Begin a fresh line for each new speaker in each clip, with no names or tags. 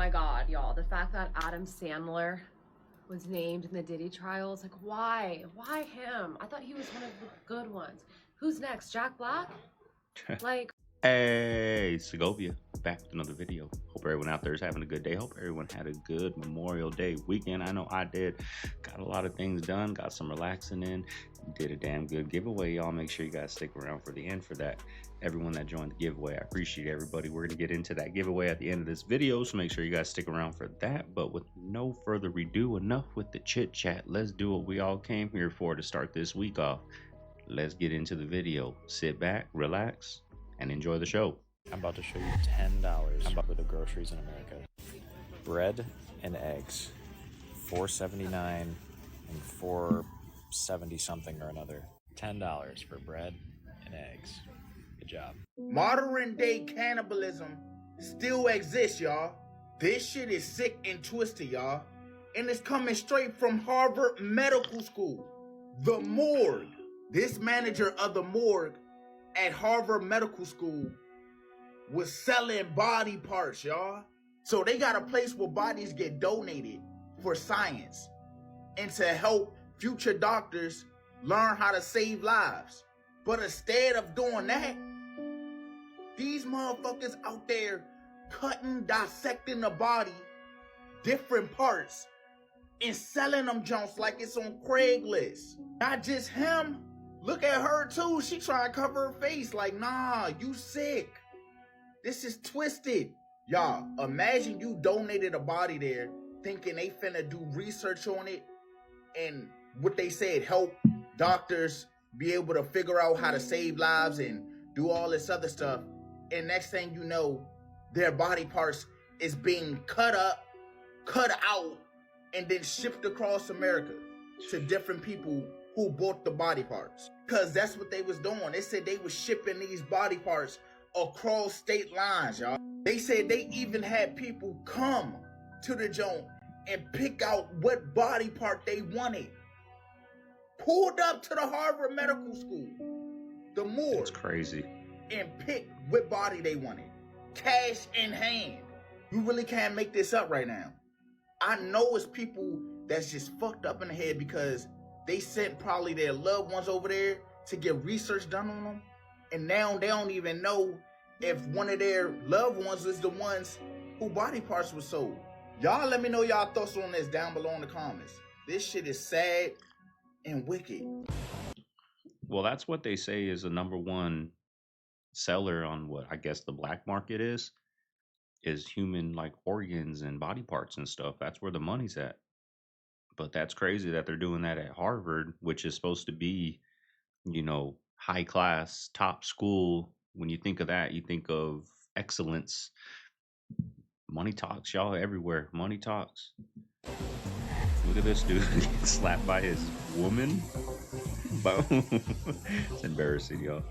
my God, y'all. The fact that Adam Sandler was named in the Diddy trials, like, why? Why him? I thought he was one of the good ones. Who's next? Jack Black? Like,
Hey, Segovia, back with another video. Hope everyone out there is having a good day. Hope everyone had a good Memorial Day weekend. I know I did. Got a lot of things done, got some relaxing in, did a damn good giveaway. Y'all make sure you guys stick around for the end for that. Everyone that joined the giveaway, I appreciate everybody. We're going to get into that giveaway at the end of this video, so make sure you guys stick around for that. But with no further ado, enough with the chit chat. Let's do what we all came here for to start this week off. Let's get into the video. Sit back, relax, and enjoy the show.
I'm about to show you $10 for the groceries in America. Bread and eggs, $4.79 and $4.70 something or another. $10 for bread and eggs. Good job.
Modern-day cannibalism still exists, y'all. This shit is sick and twisted, y'all. And it's coming straight from Harvard Medical School. The morgue. This manager of the morgue at Harvard Medical School was selling body parts, y'all. So they got a place where bodies get donated for science and to help future doctors learn how to save lives. But instead of doing that, these motherfuckers out there cutting, dissecting the body, different parts, and selling them junks like it's on Craigslist. Not just him. Look at her too. She trying to cover her face like, nah, you sick. This is twisted. Y'all, imagine you donated a body there thinking they finna do research on it and what they said, help doctors be able to figure out how to save lives and do all this other stuff. And next thing you know, their body parts is being cut up, cut out, and then shipped across America to different people who bought the body parts. Because that's what they was doing. They said they was shipping these body parts across state lines, y'all. They said they even had people come to the joint and pick out what body part they wanted. Pulled up to the Harvard Medical School, the morgue.
That's crazy.
And picked what body they wanted. Cash in hand. You really can't make this up right now. I know it's people that's just fucked up in the head because they sent probably their loved ones over there to get research done on them. And now they don't even know if one of their loved ones is the ones who body parts were sold. Y'all let me know y'all thoughts on this down below in the comments. This shit is sad and wicked.
Well, that's what they say is the #1 seller on what I guess the black market is human like organs and body parts and stuff. That's where the money's at. But that's crazy that they're doing that at Harvard, which is supposed to be, you know, high class, top school. When you think of that, you think of excellence. Money talks, y'all, everywhere. Money talks. Look at this dude getting slapped by his woman. Boom. It's embarrassing, y'all.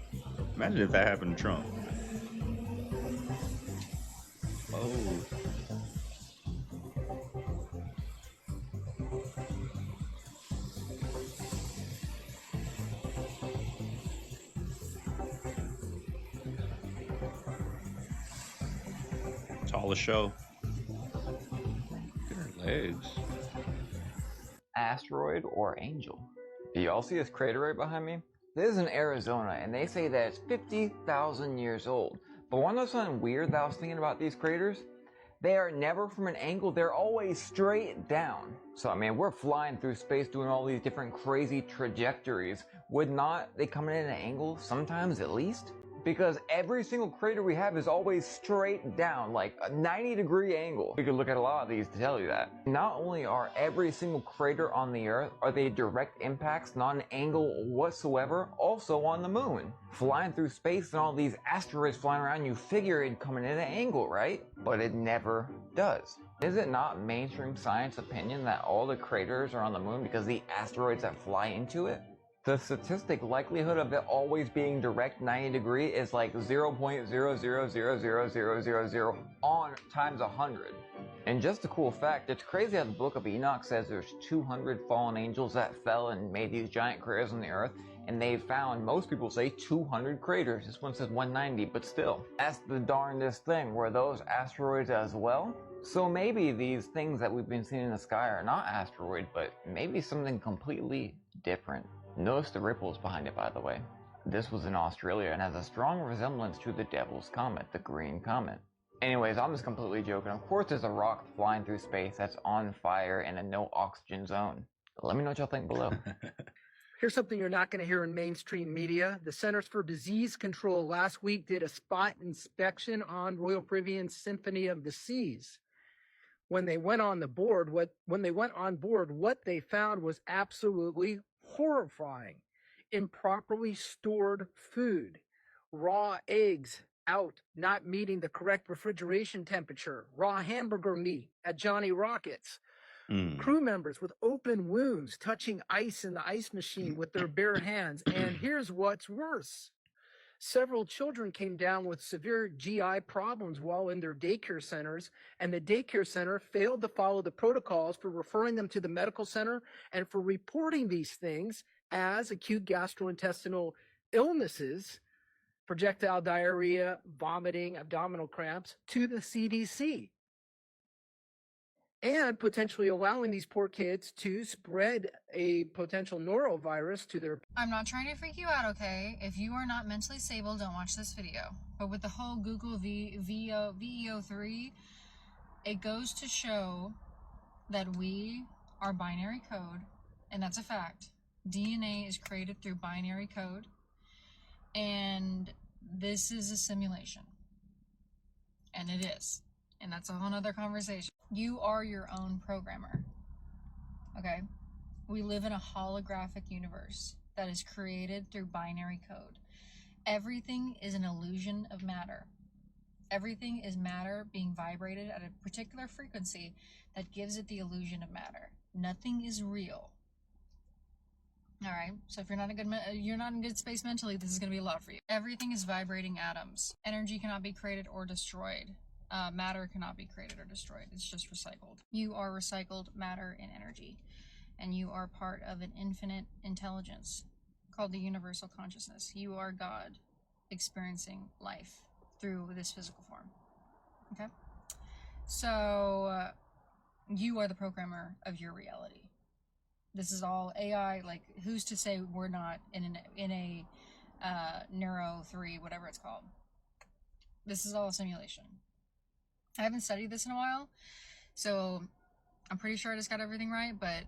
Imagine if that happened to Trump. Oh. It's all a show. Look at her legs.
Asteroid or Angel. Do y'all see this crater right behind me? This is in Arizona, and they say that it's 50,000 years old. But wanna know something weird that I was thinking about these craters? They are never from an angle, they're always straight down. So I mean, we're flying through space doing all these different crazy trajectories. Would not they come in at an angle sometimes at least? Because every single crater we have is always straight down, like a 90-degree angle. We could look at a lot of these to tell you that. Not only are every single crater on the Earth, are they direct impacts, not an angle whatsoever, also on the moon. Flying through space and all these asteroids flying around, you figure it'd come in at an angle, right? But it never does. Is it not mainstream science opinion that all the craters are on the moon because of the asteroids that fly into it? The statistic likelihood of it always being direct 90 degree is like 0.00000000 on times 100. And just a cool fact, it's crazy how the book of Enoch says there's 200 fallen angels that fell and made these giant craters on the earth, and they found, most people say, 200 craters. This one says 190, but still, that's the darndest thing. Were those asteroids as well? So maybe these things that we've been seeing in the sky are not asteroid, but maybe something completely different. Notice the ripples behind it, by the way. This was in Australia and has a strong resemblance to the Devil's Comet, the Green Comet. Anyways, I'm just completely joking. Of course there's a rock flying through space that's on fire in a no oxygen zone. Let me know what y'all think below.
Here's something you're not going to hear in mainstream media. The Centers for Disease Control last week did a spot inspection on Royal Caribbean's Symphony of the Seas. When they went on board, what they found was absolutely horrifying. Improperly stored food, raw eggs out, not meeting the correct refrigeration temperature, raw hamburger meat at Johnny Rockets, crew members with open wounds touching ice in the ice machine with their bare hands. And here's what's worse. Several children came down with severe GI problems while in their daycare centers, and the daycare center failed to follow the protocols for referring them to the medical center and for reporting these things as acute gastrointestinal illnesses, projectile diarrhea, vomiting, abdominal cramps, to the CDC. And potentially allowing these poor kids to spread a potential norovirus to their...
I'm not trying to freak you out, okay? If you are not mentally stable, don't watch this video. But with the whole Google VEO3, it goes to show that we are binary code, and that's a fact. DNA is created through binary code, and this is a simulation. And it is. And that's a whole nother conversation. You are your own programmer, okay? We live in a holographic universe that is created through binary code. Everything is an illusion of matter. Everything is matter being vibrated at a particular frequency that gives it the illusion of matter. Nothing is real. All right, so if you're not in good space mentally, this is going to be a lot for you. Everything is vibrating atoms. Energy cannot be created or destroyed. Matter cannot be created or destroyed. It's just recycled. You are recycled matter and energy, and you are part of an infinite intelligence called the universal consciousness. You are God experiencing life through this physical form. Okay? So you are the programmer of your reality. This is all AI. Like, who's to say we're not in a Neuro 3, whatever it's called? This is all a simulation. I haven't studied this in a while, so I'm pretty sure I just got everything right, but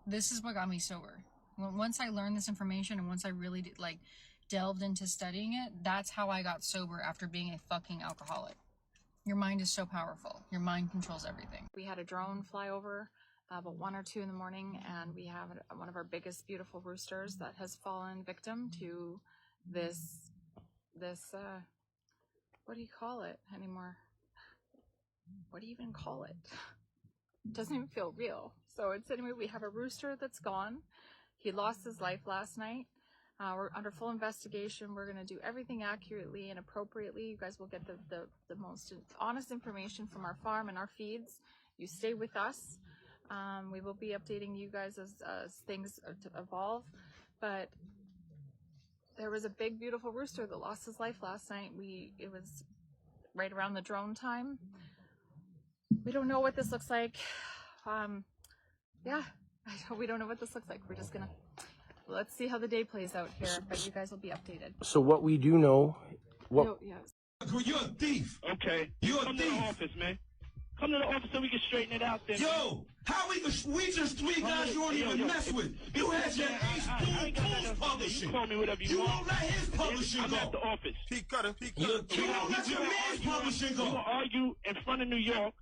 this is what got me sober. Once I learned this information and once I really delved into studying it, that's how I got sober after being a fucking alcoholic. Your mind is so powerful. Your mind controls everything. We had a drone fly over about 1 or 2 in the morning, and we have one of our biggest beautiful roosters that has fallen victim to this what do you call it anymore? What do you even call it? It doesn't even feel real. So anyway, we have a rooster that's gone. He lost his life last night. We're under full investigation. We're going to do everything accurately and appropriately. You guys will get the most honest information from our farm and our feeds. You stay with us. We will be updating you guys as things evolve. But there was a big, beautiful rooster that lost his life last night. It was right around the drone time. We don't know what this looks like. Yeah, we don't know what this looks like. We're just gonna, let's see how the day plays out here, but you guys will be updated.
So what we do know,
Yes.
You're a thief. Okay. You're a thief. Come to the office, man. Come to the office so we can straighten it out then. Yo, how we just 3 guys you don't even mess with. You had your Ace Tools publishing.
Call me whatever you
want.
won't
let his publishing
I'm
go.
at the office.
Peak cutter. You won't let your man's publishing go.
You will argue in front of New York.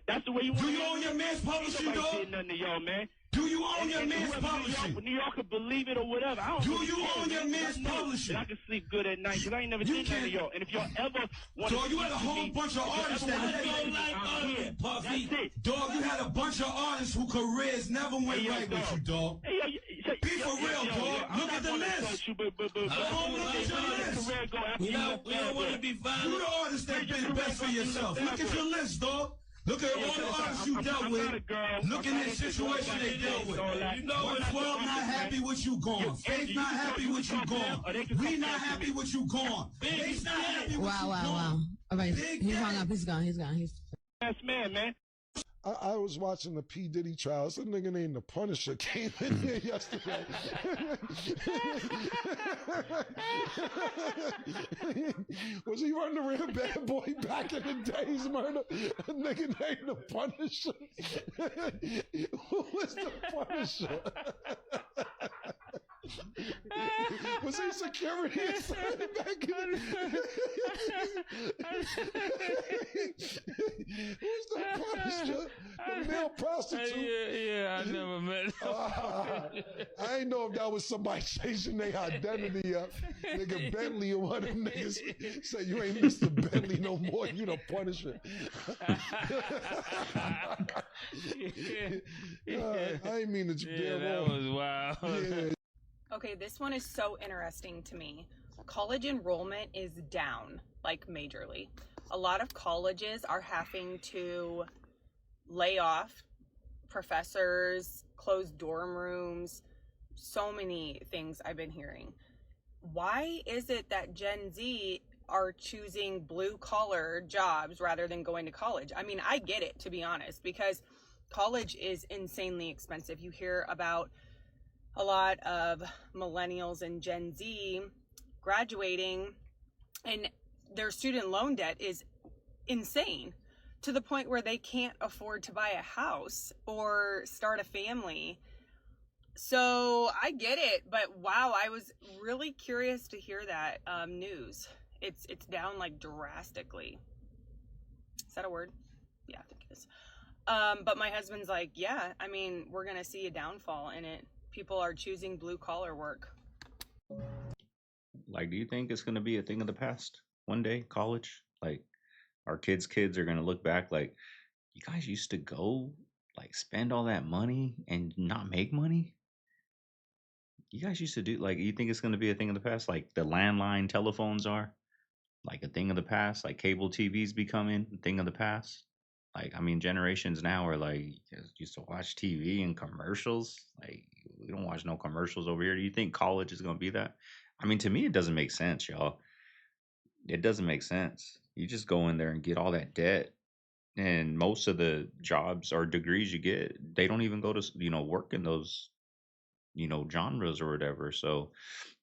That's the way you want to
do. You own your man's publishing, dog?
Ain't nothing to y'all, man.
Do you own your man's publishing?
New York could believe it or whatever. I don't
do you own your man's publishing?
I can sleep good at night because I ain't never did nothing to y'all. And if y'all ever want to...
Dog, you had a whole bunch of artists that... Puffy. Dog, you had a bunch of artists whose careers never went right with you, dog. Be for real, dog. Look at the list. We don't want to be violent. You the artist that did best for yourself. Look at your list, dog. Look at all the artists you dealt with. Look at the situation they dealt with. You know, if World not happy with you, gone. Faith not happy with you, gone. We not happy with you, gone. Baby's not happy with you, gone.
Wow. All right, he hung up. He's gone. He's
Best man.
I was watching the P. Diddy trials. Some nigga named The Punisher came in here yesterday. Was he running around bad boy back in the days, murder? A nigga named The Punisher. Who was The Punisher? Was he security back in Who's The Punisher? The male prostitute?
Yeah, I never met
I ain't know if that was somebody changing their identity up. Nigga Bentley or one of them niggas say you ain't Mr. Bentley no more, you The Punisher. I ain't mean to be wrong.
That was wild.
Yeah.
Okay, this one is so interesting to me. College enrollment is down, like majorly. A lot of colleges are having to lay off professors, close dorm rooms, so many things I've been hearing. Why is it that Gen Z are choosing blue collar jobs rather than going to college? I mean, I get it, to be honest, because college is insanely expensive. You hear about a lot of millennials and Gen Z graduating and their student loan debt is insane to the point where they can't afford to buy a house or start a family. So I get it, but wow, I was really curious to hear that news. It's down like drastically. Is that a word? Yeah, I think it is. But my husband's like, yeah, I mean, we're gonna see a downfall in it. People are choosing blue collar work.
Like, do you think it's going to be a thing of the past one day, college? Like, our kids are going to look back like, you guys used to go, like, spend all that money and not make money? You guys used to do, like, you think it's going to be a thing of the past? Like, the landline telephones are, like, a thing of the past? Like, cable TV's becoming a thing of the past? Like, I mean, generations now are like, used to watch TV and commercials. Like, we don't watch no commercials over here. Do you think college is going to be that? I mean, to me, it doesn't make sense, y'all. It doesn't make sense. You just go in there and get all that debt. And most of the jobs or degrees you get, they don't even go to, work in those, genres or whatever. So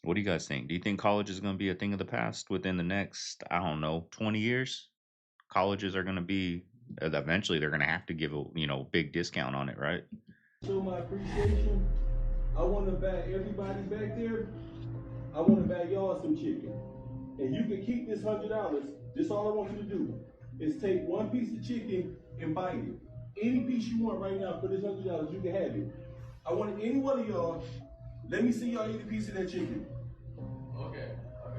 what do you guys think? Do you think college is going to be a thing of the past within the next, 20 years? Colleges are going to be, eventually they're going to have to give a, big discount on it, right?
Show my appreciation. I want to buy everybody back there. I want to buy y'all some chicken. And you can keep this $100. This all I want you to do is take one piece of chicken and bite it. Any piece you want right now for this $100, you can have it. I want any one of y'all, let me see y'all eat a piece of that chicken.
Okay,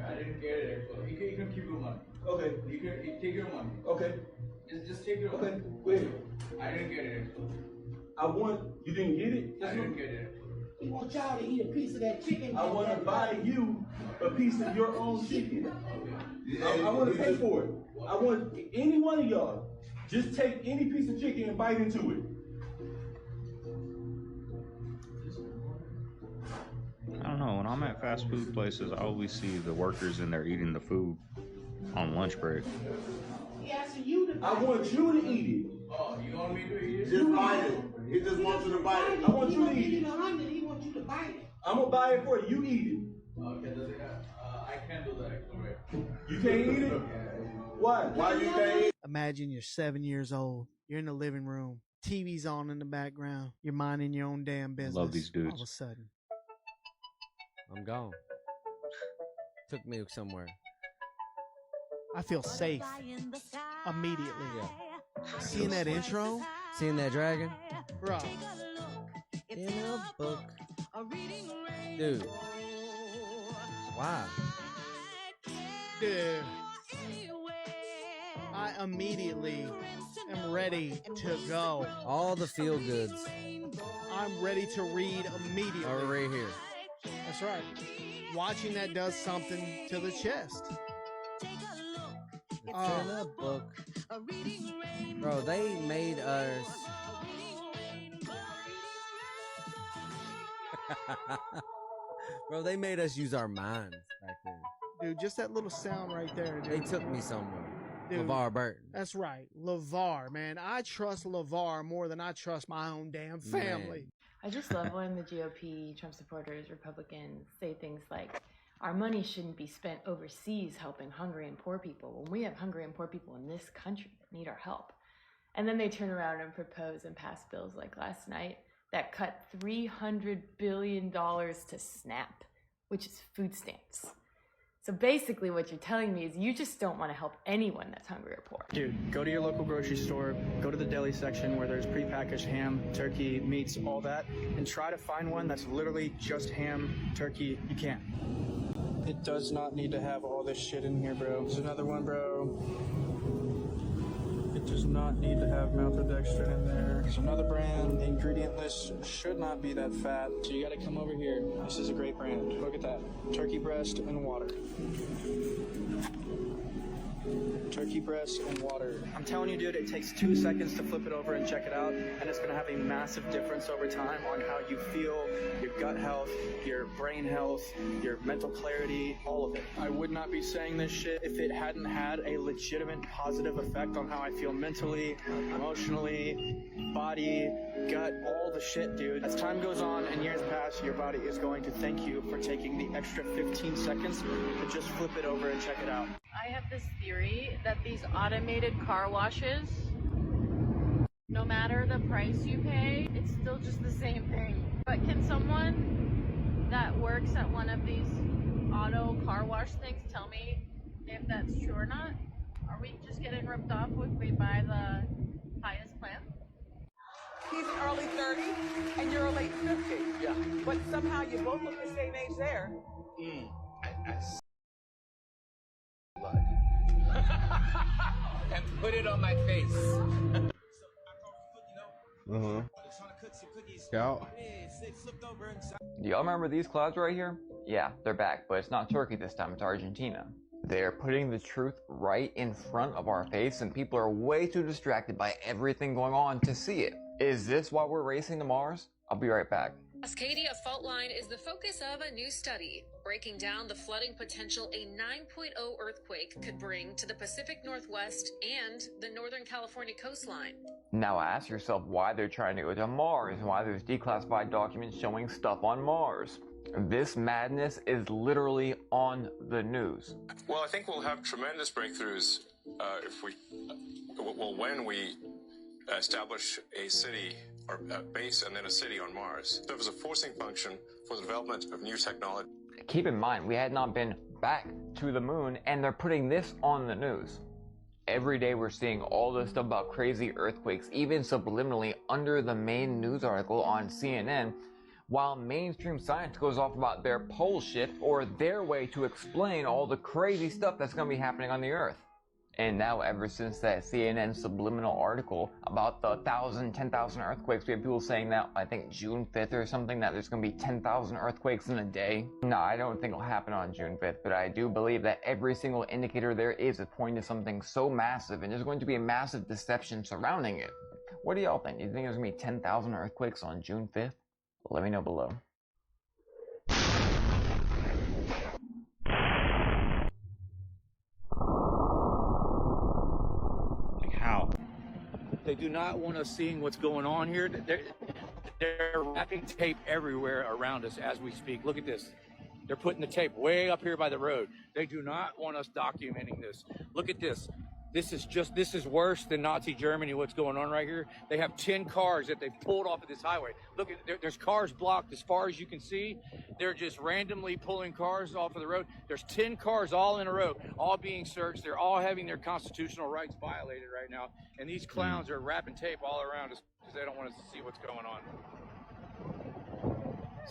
I didn't get it actually. You can keep your money.
Okay.
You can take your money.
Okay.
Just take your money.
Okay, wait.
I didn't get it actually.
You didn't get it?
I didn't get it.
I want y'all to eat a piece of that chicken. I want to buy you a piece of your own chicken. I want to pay for it. I want any one of y'all, just take any piece of chicken and bite into it.
I don't know. When I'm at fast food places, I always see the workers in there eating the food on lunch break.
I want you to eat it.
Oh, you want me to eat it?
Just bite it. He just wants you to bite it. I want you to eat it.
He wants you to bite it.
I'm gonna buy it for you. You eat it.
Okay, I can't do that actually.
You can't eat it? Why? Why you can't eat it?
Imagine you're 7 years old. You're in the living room. TV's on in the background. You're minding your own damn business.
Love these dudes.
All of a sudden,
I'm gone. Took me somewhere.
I feel safe immediately.
Yeah.
Seeing that intro,
seeing that dragon,
bro.
In a book, dude. Wow.
Dude. I immediately am ready to go.
All the feel goods.
I'm ready to read immediately.
Are right here.
That's right. Watching that does something to the chest.
It's in a book. Bro, they made us. Bro, they made us use our minds back then.
Dude, just that little sound right there, dude.
They took me somewhere.
Dude,
LeVar Burton.
That's right. LeVar, man. I trust LeVar more than I trust my own damn family.
I just love when the GOP, Trump supporters, Republicans say things like, our money shouldn't be spent overseas helping hungry and poor people when we have hungry and poor people in this country that need our help. And then they turn around and propose and pass bills like last night that cut $300 billion to SNAP, which is food stamps. So basically what you're telling me is you just don't want to help anyone that's hungry or poor.
Dude, go to your local grocery store, go to the deli section where there's prepackaged ham, turkey, meats, all that, and try to find one that's literally just ham, turkey. You can't. It does not need to have all this shit in here, bro. There's another one, bro. It does not need to have maltodextrin in there. There's another brand. The ingredient list should not be that fat. So you gotta come over here. This is a great brand. Look at that. Turkey breast and water. Turkey breast and water. I'm telling you, dude, it takes 2 seconds to flip it over and check it out, and it's gonna have a massive difference over time on how you feel, your gut health, your brain health, your mental clarity, all of it. I would not be saying this shit if it hadn't had a legitimate positive effect on how I feel mentally, emotionally, body, gut, all the shit, dude. As time goes on and years pass, your body is going to thank you for taking the extra 15 seconds to just flip it over and check it out.
I have this theory that these automated car washes, no matter the price you pay, it's still just the same thing. But can someone that works at one of these auto car wash things tell me if that's true or not? Are we just getting ripped off if we buy the highest plan?
He's early 30 and you're late 50. Yeah. But somehow you both look the same age there.
Blood. And put it on my face.
Scout.
Do y'all remember these clouds right here? Yeah, they're back, but it's not Turkey this time, it's Argentina. They're putting the truth right in front of our face, and people are way too distracted by everything going on to see it. Is this why we're racing to Mars? I'll be right back.
Cascadia fault line is the focus of a new study, breaking down the flooding potential a 9.0 earthquake could bring to the Pacific Northwest and the Northern California coastline.
Now ask yourself why they're trying to go to Mars and why there's declassified documents showing stuff on Mars. This madness is literally on the news.
Well, I think we'll have tremendous breakthroughs when we establish a city or a base and then a city on Mars. So it's a forcing function for the development of new technology.
Keep in mind, we had not been back to the moon, and they're putting this on the news. Every day we're seeing all this stuff about crazy earthquakes, even subliminally under the main news article on CNN, while mainstream science goes off about their pole shift or their way to explain all the crazy stuff that's going to be happening on the Earth. And now, ever since that CNN subliminal article about the 10,000 earthquakes, we have people saying that, I think June 5th or something, that there's going to be 10,000 earthquakes in a day. No, I don't think it'll happen on June 5th, but I do believe that every single indicator there is pointing to something so massive, and there's going to be a massive deception surrounding it. What do y'all think? Do you think there's going to be 10,000 earthquakes on June 5th? Let me know below.
How?
They do not want us seeing what's going on here. They're wrapping tape everywhere around us as we speak. Look at this. They're putting the tape way up here by the road. They do not want us documenting this. Look at this. This is worse than Nazi Germany, what's going on right here. They have 10 cars that they've pulled off of this highway. Look, there's cars blocked as far as you can see. They're just randomly pulling cars off of the road. There's 10 cars all in a row, all being searched. They're all having their constitutional rights violated right now. And these clowns are wrapping tape all around us because they don't want us to see what's going on.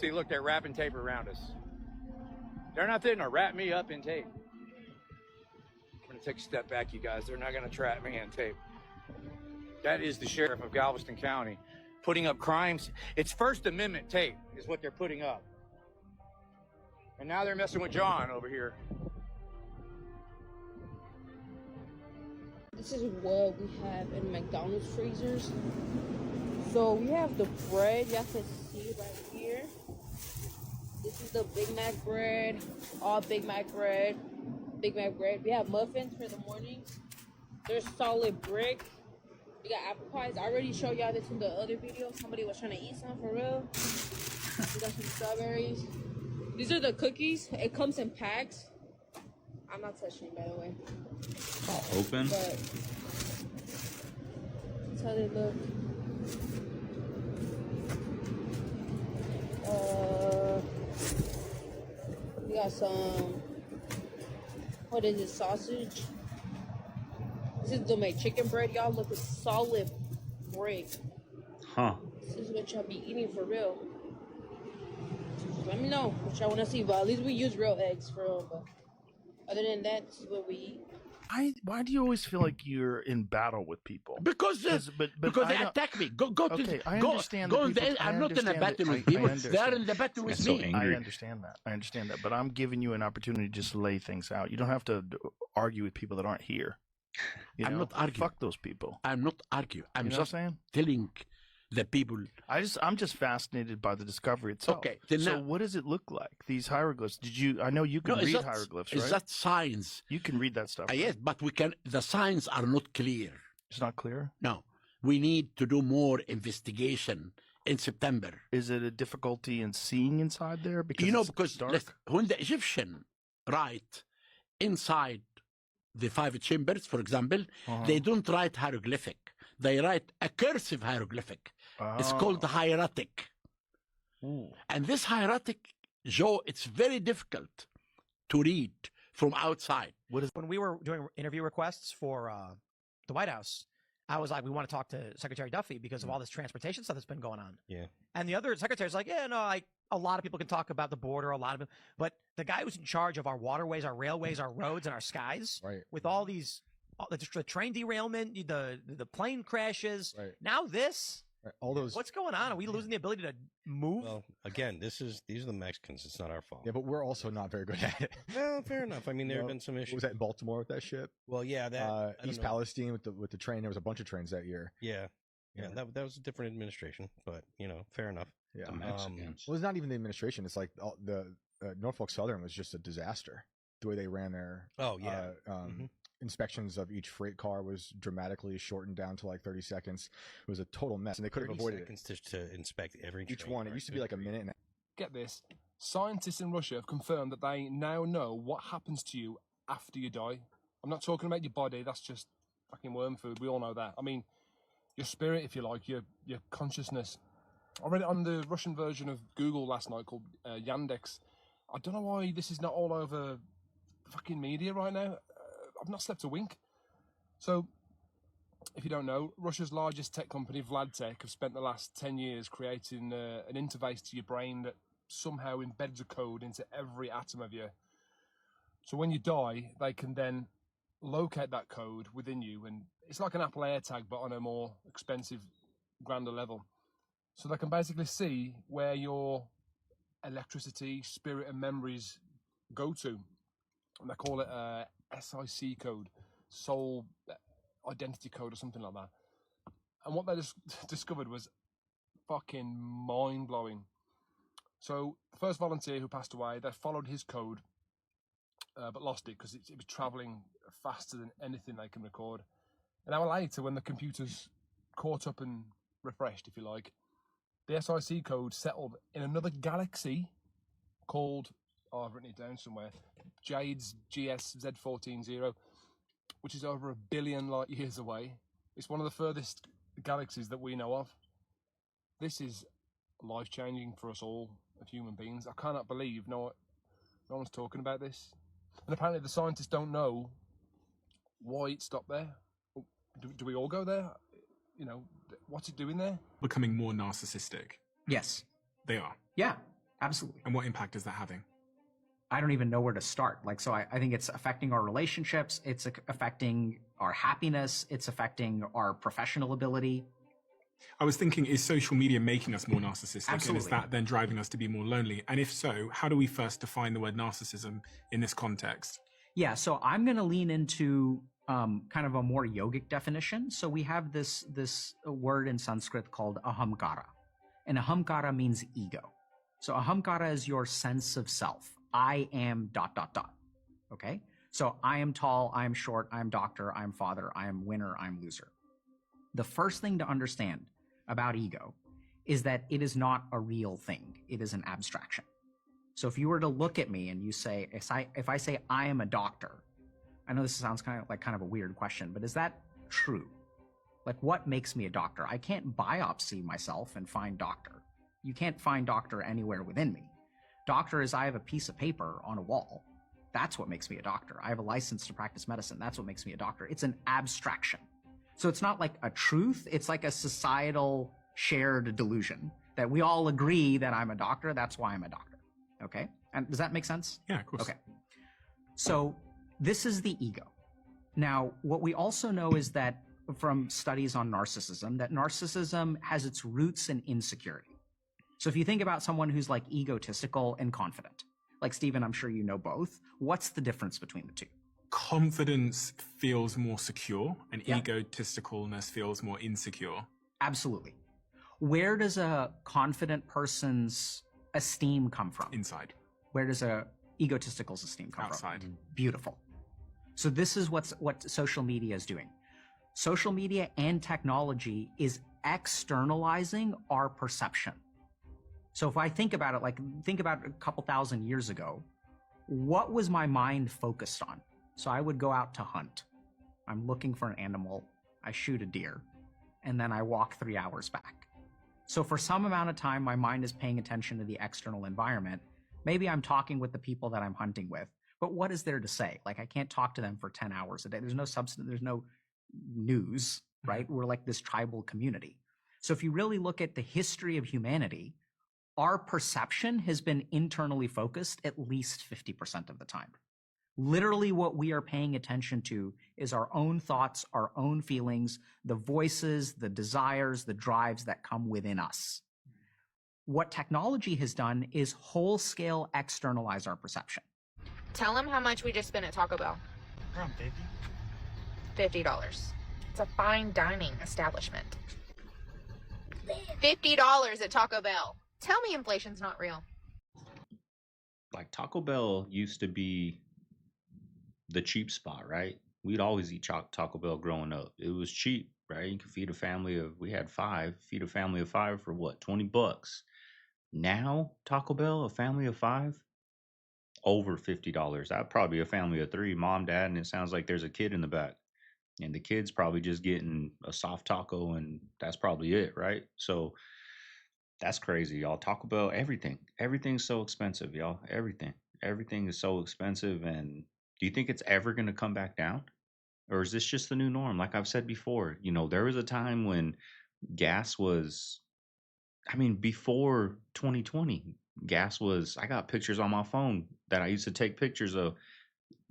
See, look, they're wrapping tape around us. They're not there to wrap me up in tape. I'm gonna take a step back, you guys. They're not gonna trap me in tape. That is the sheriff of Galveston County putting up crimes. It's First Amendment tape is what they're putting up. And now they're messing with John over here.
This is what we have in McDonald's freezers. So we have the bread, you have to see right here. This is the Big Mac bread, all Big Mac bread, Big Mac bread. We have muffins for the mornings. There's solid brick. We got apple pies. I already showed y'all this in the other video. Somebody was trying to eat some for real. We got some strawberries. These are the cookies. It comes in packs. I'm not touching it, by the way.
Oh, open?
But that's how they look. We got some, what is it, sausage? This is the chicken bread, y'all. Look, it's solid brick.
Huh.
This is what y'all be eating for real. Let me know what y'all want to see, but at least we use real eggs for real. But other than that, this is what we eat.
Why do you always feel like you're in battle with people?
Because they attack me. Go to
okay,
the,
I
go,
understand
go
that people,
I'm not in a battle with
I
people.
understand.
They are in the battle with me.
I understand that. I understand that. But I'm giving you an opportunity just to lay things out. You don't have to argue with people that aren't here.
I'm not arguing.
Fuck those people.
I'm not arguing. I'm
just
saying? Telling the people.
I'm just fascinated by the discovery itself.
Okay.
So what does it look like? These hieroglyphs. I know you can read hieroglyphs, right?
Is that science?
You can read that stuff. Right?
Yes, but the signs are not clear.
It's not clear?
No. We need to do more investigation in September.
Is it a difficulty in seeing inside there? Because
because when the Egyptian write inside the 5 chambers, for example, they don't write hieroglyphic. They write a cursive hieroglyphic. It's called the hieratic. And this hieratic, Joe, it's very difficult to read from outside.
When we were doing interview requests for the White House, I was like, we want to talk to Secretary Duffy because of all this transportation stuff that's been going on.
Yeah.
And the other secretary's like, yeah, no, a lot of people can talk about the border, a lot of them, but the guy who's in charge of our waterways, our railways, our roads, and our skies, with all these, the train derailment, the plane crashes, now this.
All those.
What's going on? Are we losing the ability to move?
Well, again, these are the Mexicans. It's not our fault.
Yeah, but we're also not very good at it.
Well, fair enough. I mean, there have been some issues.
What was that in Baltimore with that ship?
Well, yeah, that
East Palestine with the train. There was a bunch of trains that year.
Yeah. That was a different administration, but fair enough.
Yeah,
the Mexicans.
Well, it's not even the administration. It's like the Norfolk Southern was just a disaster. The way they ran their inspections of each freight car was dramatically shortened down to like 30 seconds. It was a total mess, and they could have avoided it.
30 seconds to inspect each
one. It used to be like a minute.
Get this: scientists in Russia have confirmed that they now know what happens to you after you die. I'm not talking about your body. That's just fucking worm food. We all know that. I mean, your spirit, if you like, your consciousness. I read it on the Russian version of Google last night called Yandex. I don't know why this is not all over fucking media right now. I've not slept a wink. So, if you don't know, Russia's largest tech company, VladTech, have spent the last 10 years creating an interface to your brain that somehow embeds a code into every atom of you. So when you die, they can then locate that code within you, and it's like an Apple AirTag, but on a more expensive, grander level. So they can basically see where your electricity, spirit, and memories go to. And they call it a SIC code, soul identity code or something like that. And what they just discovered was fucking mind-blowing. So the first volunteer who passed away, they followed his code, but lost it because it was traveling faster than anything they can record. An hour later, when the computers caught up and refreshed, if you like, the SIC code settled in another galaxy called, I've written it down somewhere, Jade's GSZ140, which is over 1 billion light years away. It's one of the furthest galaxies that we know of. This is life-changing for us all, of human beings. I cannot believe no one's talking about this. And apparently the scientists don't know why it stopped there. Do we all go there? You know, what's it doing there?
Becoming more narcissistic.
Yes.
They are.
Yeah, absolutely.
And what impact is that having?
I don't even know where to start. So I think it's affecting our relationships. It's affecting our happiness. It's affecting our professional ability.
I was thinking, is social media making us more narcissistic?
Absolutely.
And is that then driving us to be more lonely? And if so, how do we first define the word narcissism in this context?
Yeah, so I'm going to lean into kind of a more yogic definition. So we have this word in Sanskrit called ahamkara, and ahamkara means ego. So ahamkara is your sense of self. I am ... Okay, so I am tall, I am short, I am doctor, I am father, I am winner, I am loser. The first thing to understand about ego is that it is not a real thing. It is an abstraction. So if you were to look at me and you say, if I say I am a doctor, I know this sounds kind of a weird question, but is that true? Like, what makes me a doctor? I can't biopsy myself and find doctor. You can't find doctor anywhere within me. Doctor is I have a piece of paper on a wall. That's what makes me a doctor. I have a license to practice medicine. That's what makes me a doctor. It's an abstraction. So it's not like a truth. It's like a societal shared delusion that we all agree that I'm a doctor. That's why I'm a doctor. Okay? And does that make sense?
Yeah, of course.
Okay. So this is the ego. Now, what we also know is that from studies on narcissism, that narcissism has its roots in insecurity. So if you think about someone who's like egotistical and confident, like Stephen, I'm sure you know both, what's the difference between the two?
Confidence feels more secure and egotisticalness feels more insecure.
Absolutely. Where does a confident person's esteem come from?
Inside.
Where does a egotistical's esteem come
Outside.
from? Beautiful. So this is what social media is doing. Social media and technology is externalizing our perception. So if I think about it, think about a couple thousand years ago, what was my mind focused on? So I would go out to hunt. I'm looking for an animal. I shoot a deer. And then I walk 3 hours back. So for some amount of time, my mind is paying attention to the external environment. Maybe I'm talking with the people that I'm hunting with, but what is there to say? Like, I can't talk to them for 10 hours a day. There's no substance, there's no news, right? We're like this tribal community. So if you really look at the history of humanity, our perception has been internally focused at least 50% of the time. Literally what we are paying attention to is our own thoughts, our own feelings, the voices, the desires, the drives that come within us. What technology has done is whole-scale externalize our perception.
Tell them how much we just spent at Taco Bell.
Around 50.
$50. It's a fine dining establishment. $50 at Taco Bell. Tell me inflation's not real.
Like, Taco Bell used to be the cheap spot, right? We'd always eat Taco Bell growing up. It was cheap, right? You could feed a family of, we had 5, feed a family of 5 for what, $20? Now, Taco Bell, a family of 5, over $50. That'd probably be a family of 3, mom, dad, and it sounds like there's a kid in the back. And the kid's probably just getting a soft taco, and that's probably it, right? So that's crazy, y'all. Taco Bell, everything's so expensive, y'all. Everything is so expensive. And do you think it's ever going to come back down? Or is this just the new norm? Like I've said before, there was a time when gas was, before 2020, gas was, I got pictures on my phone that I used to take pictures of.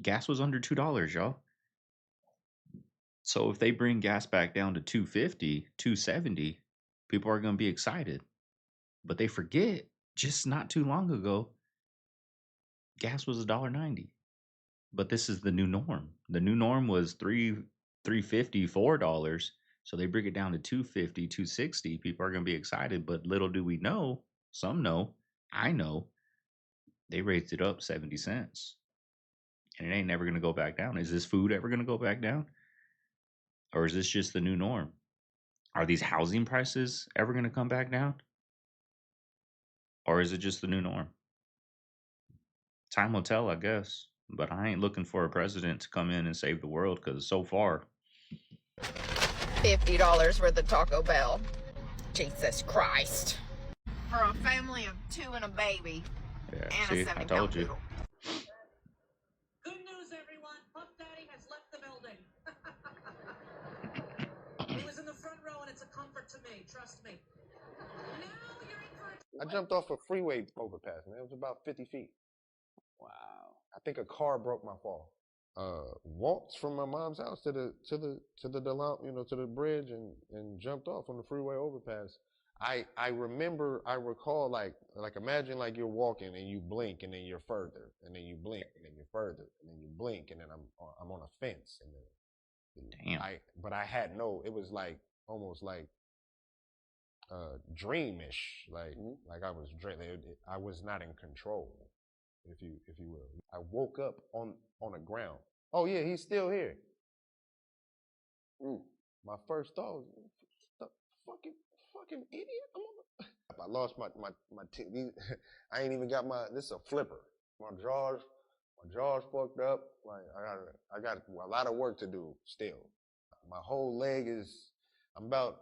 Gas was under $2, y'all. So if they bring gas back down to $2.50, $2.70, people are going to be excited. But they forget, just not too long ago, gas was $1.90. But this is the new norm. The new norm was $3.50, $4. So they bring it down to $2.50, $2.60. People are going to be excited. But little do we know, some know, I know, they raised it up 70 cents. And it ain't never going to go back down. Is this food ever going to go back down? Or is this just the new norm? Are these housing prices ever going to come back down? Or is it just the new norm? Time will tell, I guess. But I ain't looking for a president to come in and save the world, because so far,
$50 for the Taco Bell. Jesus Christ. For a family of 2 and a baby.
yeah,
And
see,
a
I
7-pound
told you.
noodle.
Good news, everyone. Puff Daddy has left the building. He was in the front row, and it's a comfort to me. Trust me. Now you're in for
I jumped off a freeway overpass, man. It was about 50 feet. Wow. I think a car broke my fall. Walked from my mom's house to the bridge and jumped off on the freeway overpass. I recall like imagine like you're walking and you blink and then you're further and then you blink and then you're further and then you blink and then I'm on a fence and then
Damn.
But I had no. It was like almost like dreamish, like I was dreaming. I was not in control, if you will. I woke up on the ground. Oh yeah, he's still here. My first thought was, the fucking idiot. I lost my I ain't even got this is a flipper. My jaws fucked up. Like I got a lot of work to do still. My whole leg is. I'm about.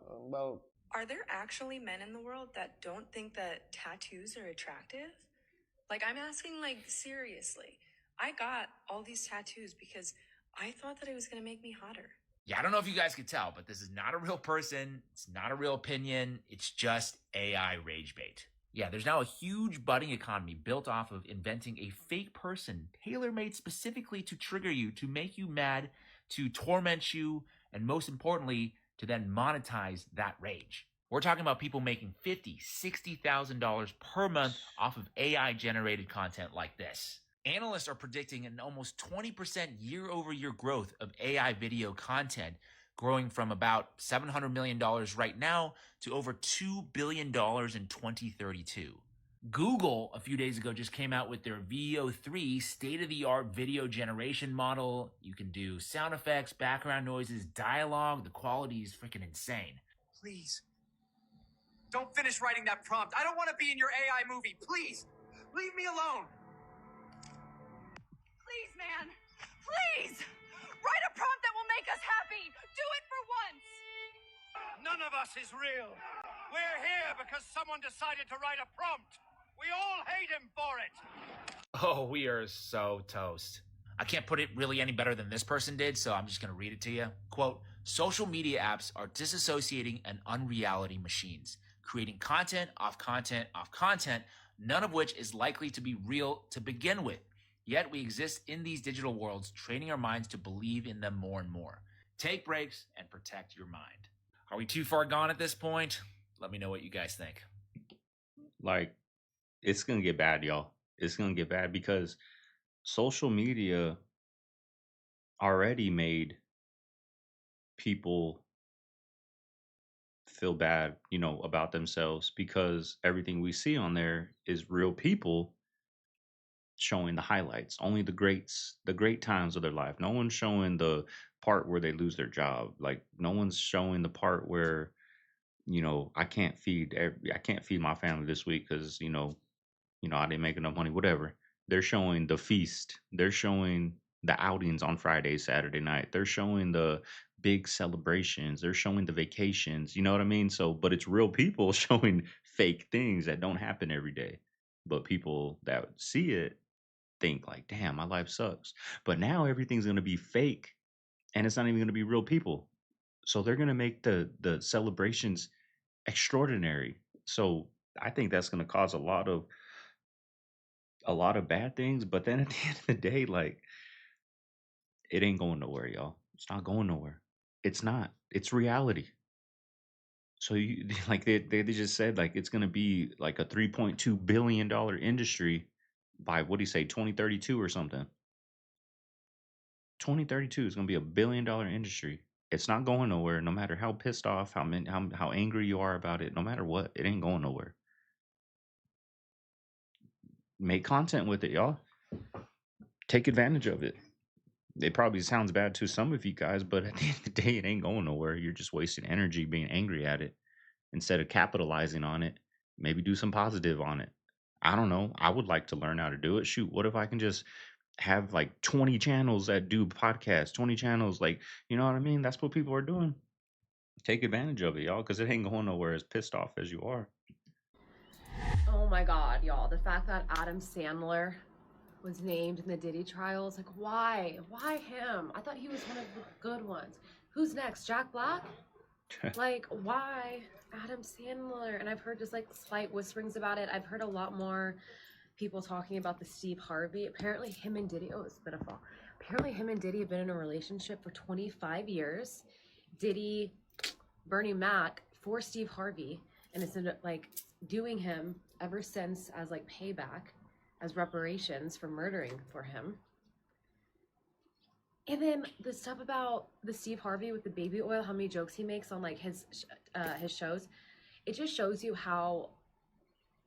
Are there actually men in the world that don't think that tattoos are attractive? Like, I'm asking, like, seriously. I got all these tattoos because I thought that it was going to make me hotter.
Yeah, I don't know if you guys could tell, but this is not a real person. It's not a real opinion. It's just AI rage bait. Yeah, there's now a huge budding economy built off of inventing a fake person tailor-made specifically to trigger you, to make you mad, to torment you, and most importantly, to then monetize that rage. We're talking about people making $50,000, $60,000 per month off of AI-generated content like this. Analysts are predicting an almost 20% year-over-year growth of AI video content, growing from about $700 million right now to over $2 billion in 2032. Google, a few days ago, just came out with their VO3 state-of-the-art video generation model. You can do sound effects, background noises, dialogue. The quality is freaking insane.
Please, don't finish writing that prompt. I don't want to be in your AI movie. Please, leave me alone.
Please, man. Please. Write a prompt that will make us happy. Do it for once.
None of us is real. We're here because someone decided to write a prompt. We all hate him for it.
Oh, we are so toast. I can't put it really any better than this person did, so I'm just going to read it to you. Quote, social media apps are disassociating and unreality machines, creating content off content off content, none of which is likely to be real to begin with. Yet we exist in these digital worlds, training our minds to believe in them more and more. Take breaks and protect your mind. Are we too far gone at this point? Let me know what you guys think.
Like, it's going to get bad, y'all. It's going to get bad because social media already made people feel bad, about themselves because everything we see on there is real people showing the highlights, only the great times of their life. No one's showing the part where they lose their job. Like, no one's showing the part where, I can't feed my family this week because, I didn't make enough money, whatever. They're showing the feast. They're showing the outings on Friday, Saturday night. They're showing the big celebrations. They're showing the vacations. You know what I mean? So, but it's real people showing fake things that don't happen every day. But people that see it think like, damn, my life sucks. But now everything's going to be fake and it's not even going to be real people. So they're going to make the celebrations extraordinary. So I think that's going to cause a lot of bad things. But then at the end of the day, like, it ain't going nowhere, y'all. It's not going nowhere. It's not. It's reality. So you like they just said like it's going to be like a $3.2 billion industry by, what do you say, 2032 or something. 2032 is going to be $1 billion industry. It's not going nowhere, no matter how pissed off, how angry you are about it. No matter what, it ain't going nowhere. Make content with it, y'all. Take advantage of it. It probably sounds bad to some of you guys, but at the end of the day, it ain't going nowhere. You're just wasting energy being angry at it instead of capitalizing on it. Maybe do some positive on it. I don't know. I would like to learn how to do it. Shoot, what if I can just have like 20 channels that do podcasts, 20 channels, like, you know what I mean? That's what people are doing. Take advantage of it, y'all, because it ain't going nowhere as pissed off as you are.
Oh my God, y'all. The fact that Adam Sandler was named in the Diddy trials, like, why? Why him? I thought he was one of the good ones. Who's next? Jack Black? Like, why Adam Sandler? And I've heard just like slight whisperings about it. I've heard a lot more people talking about the Steve Harvey. Apparently him and Diddy, oh, it's been a fall. Apparently him and Diddy have been in a relationship for 25 years. Diddy, Bernie Mac for Steve Harvey, and it's like doing him ever since as like payback, as reparations for murdering for him. And then the stuff about the Steve Harvey with the baby oil, how many jokes he makes on like his shows, it just shows you how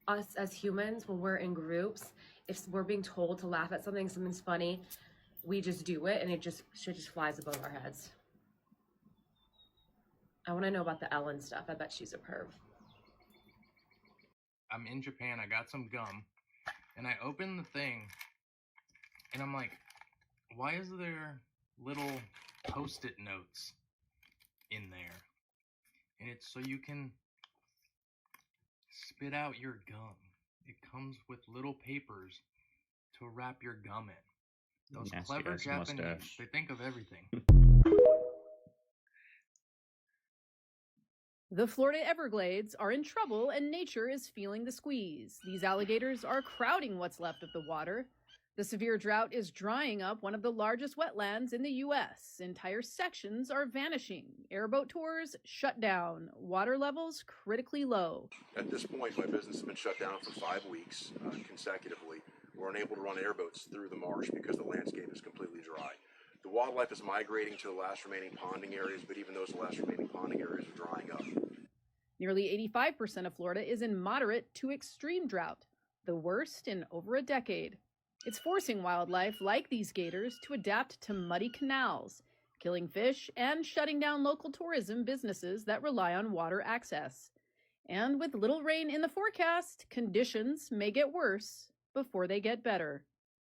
us as humans, when we're in groups, if we're being told to laugh at something, something's funny, we just do it, and shit just flies above our heads. I want to know about the Ellen stuff. I bet she's a perv.
I'm in Japan. I got some gum, and I open the thing, and I'm like, why is there little post-it notes in there? And it's so you can spit out your gum. It comes with little papers to wrap your gum in. Those
Nasty
clever
ass
Japanese,
mustache.
they think of everything.
The Florida Everglades are in trouble and nature is feeling the squeeze. These alligators are crowding what's left of the water. The severe drought is drying up one of the largest wetlands in the U.S. Entire sections are vanishing. Airboat tours shut down. Water levels critically low.
At this point, my business has been shut down for 5 weeks consecutively. We're unable to run airboats through the marsh because the landscape is completely dry. The wildlife is migrating to the last remaining ponding areas, but even those last remaining ponding areas are drying up.
Nearly 85% of Florida is in moderate to extreme drought, the worst in over a decade. It's forcing wildlife like these gators to adapt to muddy canals, killing fish and shutting down local tourism businesses that rely on water access. And with little rain in the forecast, conditions may get worse before they get better.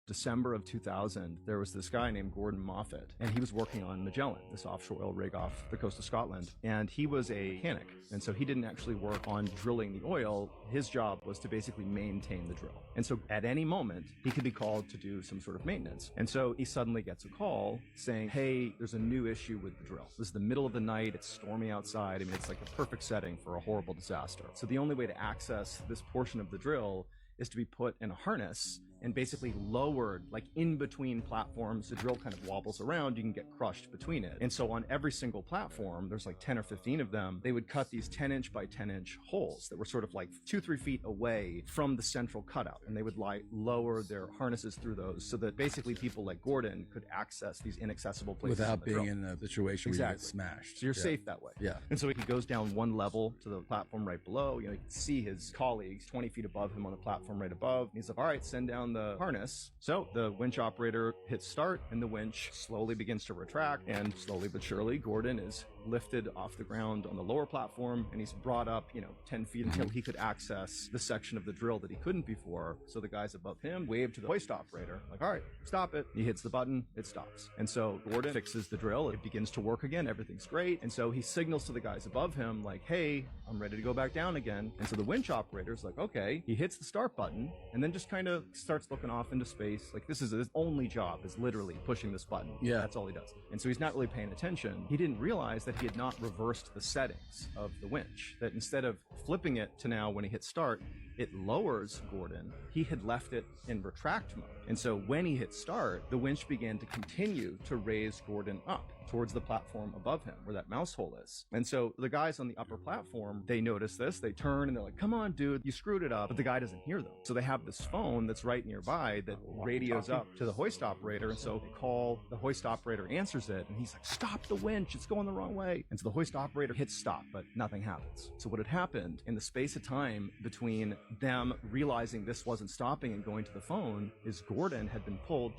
December of 2000, there was this guy named Gordon Moffatt, and he was working on Magellan, this offshore oil rig off the coast of Scotland. And he was a mechanic, and so he didn't actually work on drilling the oil. His job was to basically maintain the drill. And so at any moment, he could be called to do some sort of maintenance. And so he suddenly gets a call saying, hey, there's a new issue with the drill. This is the middle of the night, it's stormy outside. I mean, it's like a perfect setting for a horrible disaster. So the only way to access this portion of the drill is to be put in a harness and basically lowered, like in between platforms. The drill kind of wobbles around, you can get crushed between it. And so on every single platform, there's like 10 or 15 of them, they would cut these 10-inch by 10-inch holes that were sort of like 2-3 feet away from the central cutout. And they would lower their harnesses through those so that basically people like Gordon could access these inaccessible places.
Without being in a situation where you get smashed.
So you're safe that way.
Yeah.
And so he goes down one level to the platform right below. You know, you can see his colleagues 20 feet above him on the platform right above. And he's like, all right, send down the harness. So the winch operator hits start and the winch slowly begins to retract, and slowly but surely Gordon is lifted off the ground on the lower platform, and he's brought up, 10 feet until he could access the section of the drill that he couldn't before. So the guys above him wave to the hoist operator, like, all right, stop it. He hits the button, it stops. And so Gordon fixes the drill, it begins to work again, everything's great. And so he signals to the guys above him, like, hey, I'm ready to go back down again. And so the winch operator's like, okay. He hits the start button and then just kind of starts looking off into space. Like, this is his only job, is literally pushing this button.
Yeah.
That's all he does. And so he's not really paying attention. He didn't realize that he had not reversed the settings of the winch, that instead of flipping it to now when he hits start, it lowers Gordon. He had left it in retract mode. And so when he hit start, the winch began to continue to raise Gordon up towards the platform above him where that mouse hole is. And so the guys on the upper platform, they notice this, they turn and they're like, come on, dude, you screwed it up. But the guy doesn't hear them. So they have this phone that's right nearby that radios up to the hoist operator. And so they call, the hoist operator answers it, and he's like, stop the winch, it's going the wrong way. And so the hoist operator hits stop, but nothing happens. So what had happened in the space of time between them realizing this wasn't stopping and going to the phone is Gordon had been pulled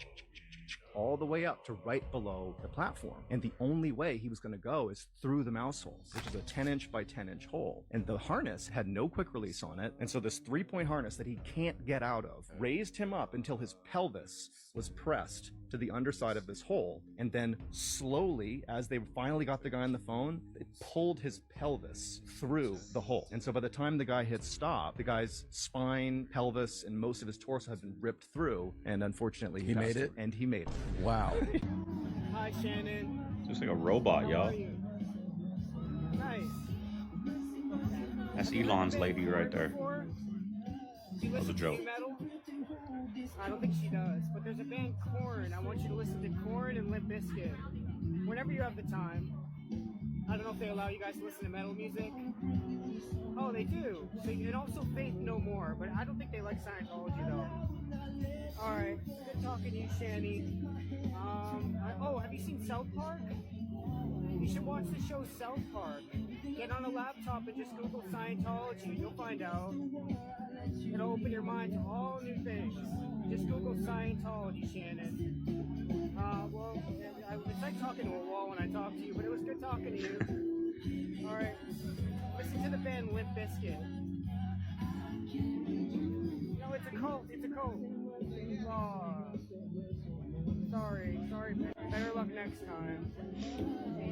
all the way up to right below the platform. And the only way he was going to go is through the mouse hole, which is a 10-inch by 10-inch hole. And the harness had no quick release on it. And so this 3-point harness that he can't get out of raised him up until his pelvis was pressed to the underside of this hole. And then slowly, as they finally got the guy on the phone, it pulled his pelvis through the hole. And so by the time the guy hit stop, the guy's spine, pelvis, and most of his torso had been ripped through. And unfortunately,
He made it?
And he made it.
Wow.
Hi, Shannon.
Just like a robot,
How
y'all.
are you? Nice.
That's
Have you
Elon's
ever been
lady
to
right there.
before? Do you
That was a
listen to
joke.
new metal? I don't think she does, but there's a band Korn. I want you to listen to Korn and Limp Bizkit whenever you have the time. I don't know if they allow you guys to listen to metal music. Oh, they do. And also Faith No More, but I don't think they like Scientology though. All right, good talking to you, Shanny. Have you seen South Park? You should watch the show South Park. Get on a laptop and just Google Scientology. You'll find out. It'll open your mind to all new things. Just Google Scientology, Shannon. It's like talking to a wall when I talk to you, but it was good talking to you. All right, listen to the band Limp Bizkit. No, it's a cult. It's a cult. Oh, sorry. Better luck next time.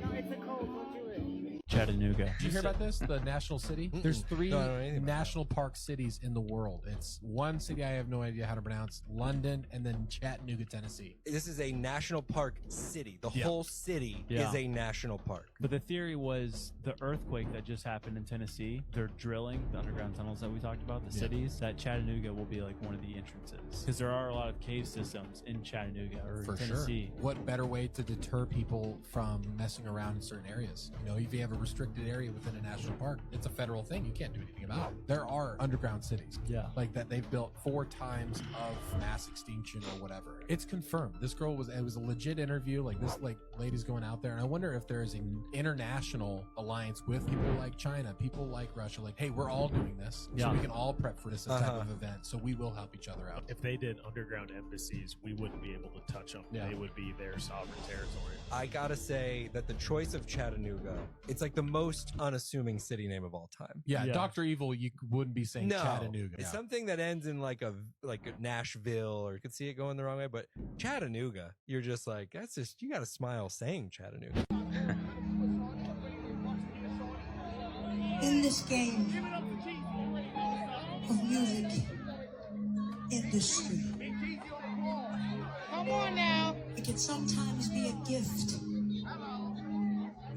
No, it's a cult. Don't do it.
Chattanooga.
Did you hear about this? The national city?
Mm-mm.
There's 3
Don't know anything about
national park cities in the world. It's one city I have no idea how to pronounce, London, and then Chattanooga, Tennessee.
This is a national park city. The whole city is a national park.
But the theory was the earthquake that just happened in Tennessee, they're drilling the underground tunnels that we talked about, the cities, that Chattanooga will be like one of the entrances. Because there are a lot of cave systems in Chattanooga or
For
Tennessee.
sure. What better way to deter people from messing around in certain areas? You know, if you have a restricted area within a national park, it's a federal thing. You can't do anything about it. There are underground cities. Like that they've built 4 times of mass extinction or whatever. It's confirmed. This girl it was a legit interview. Like this lady's going out there, and I wonder if there is an international alliance with people like China, people like Russia, like, hey, we're all doing this. So we can all prep for this type of event. So we will help each other out.
If they did underground embassies, we wouldn't be able to touch them. They would be their sovereign territory.
I gotta say that the choice of Chattanooga, it's like the most unassuming city name of all time.
Yeah. Dr. Evil, you wouldn't be saying Chattanooga.
It's something that ends in like a Nashville, or you could see it going the wrong way, but Chattanooga, you're just like, that's just, you gotta smile saying Chattanooga.
In this game of music industry,
Come on now.
it can sometimes be a gift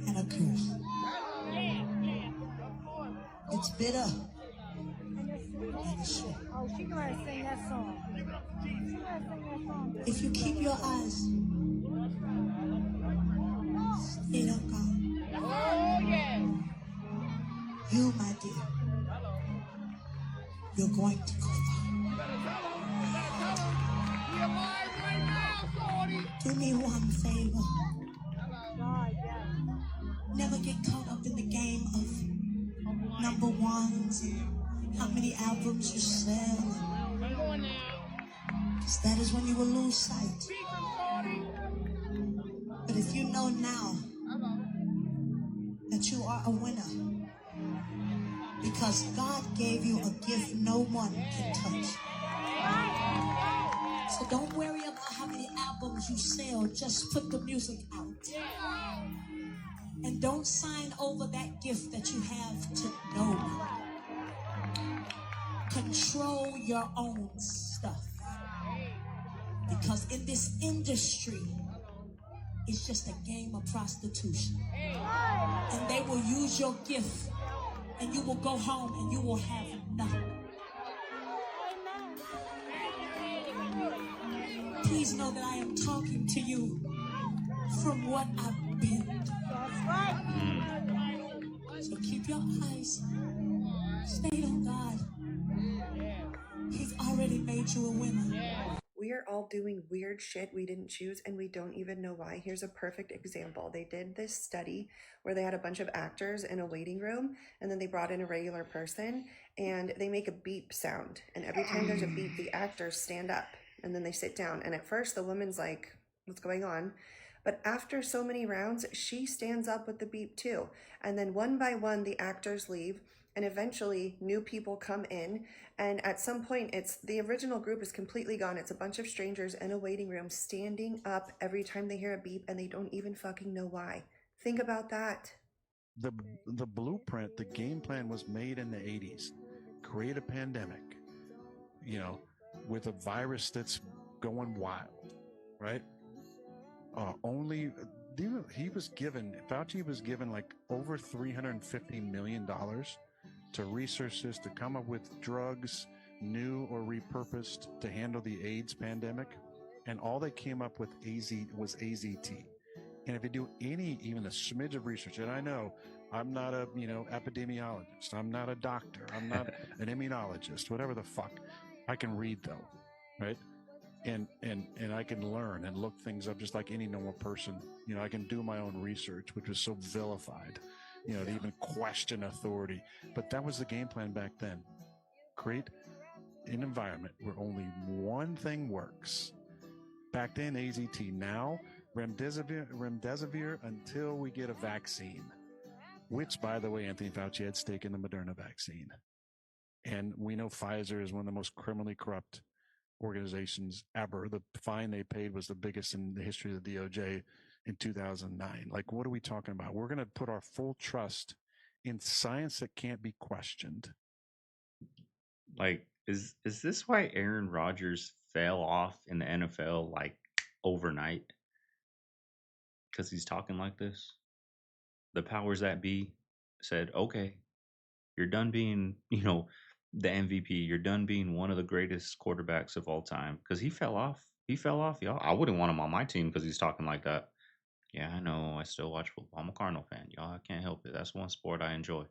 and a curse. It's bitter and it's sweet.
Oh, she gonna sing that song.
If you keep your eyes stayed on God,
Oh, yes.
you, my dear, you're going to go far. Do me one favor. Never get caught up in the game of number ones and how many albums you sell. Because that is when you will lose sight. But if you know now that you are a winner, because God gave you a gift no one can touch. So don't worry about how many albums you sell, just put the music out. And don't sign over that gift that you have to nobody. Control your own stuff. Because in this industry, it's just a game of prostitution. And they will use your gift, and you will go home and you will have nothing. Please know that I am talking to you from what I've been. So keep your eyes stayed on God. He's already made you a winner.
We are all doing weird shit we didn't choose and we don't even know why. Here's a perfect example. They did this study where they had a bunch of actors in a waiting room and then they brought in a regular person and they make a beep sound. And every time there's a beep, the actors stand up and then they sit down. And at first the woman's like, what's going on? But after so many rounds, she stands up with the beep too. And then one by one, the actors leave. And eventually new people come in, and at some point it's the original group is completely gone. It's a bunch of strangers in a waiting room standing up every time they hear a beep, and they don't even fucking know why. Think about that.
The blueprint, the game plan was made in the 80s. Create a pandemic, with a virus that's going wild, right? Fauci was given like over $350 million to research this, to come up with drugs, new or repurposed, to handle the AIDS pandemic. And all they came up with was AZT. And if you do even a smidge of research, and I know I'm not a, epidemiologist. I'm not a doctor. I'm not an immunologist, whatever the fuck. I can read though, right? And I can learn and look things up just like any normal person. I can do my own research, which was so vilified, to even question authority. But that was the game plan back then. Create an environment where only one thing works. Back then, AZT. Now, remdesivir until we get a vaccine, which, by the way, Anthony Fauci had stake in the Moderna vaccine. And we know Pfizer is one of the most criminally corrupt organizations ever. The fine they paid was the biggest in the history of the DOJ in 2009. Like, what are we talking about? We're going to put our full trust in science that can't be questioned.
Like, is this why Aaron Rodgers fell off in the NFL like overnight? Because he's talking like this? The powers that be said, okay, you're done being, the MVP. You're done being one of the greatest quarterbacks of all time. Because he fell off. He fell off, y'all. I wouldn't want him on my team because he's talking like that. Yeah, I know. I still watch football. I'm a Cardinal fan, y'all. I can't help it. That's one sport I enjoy.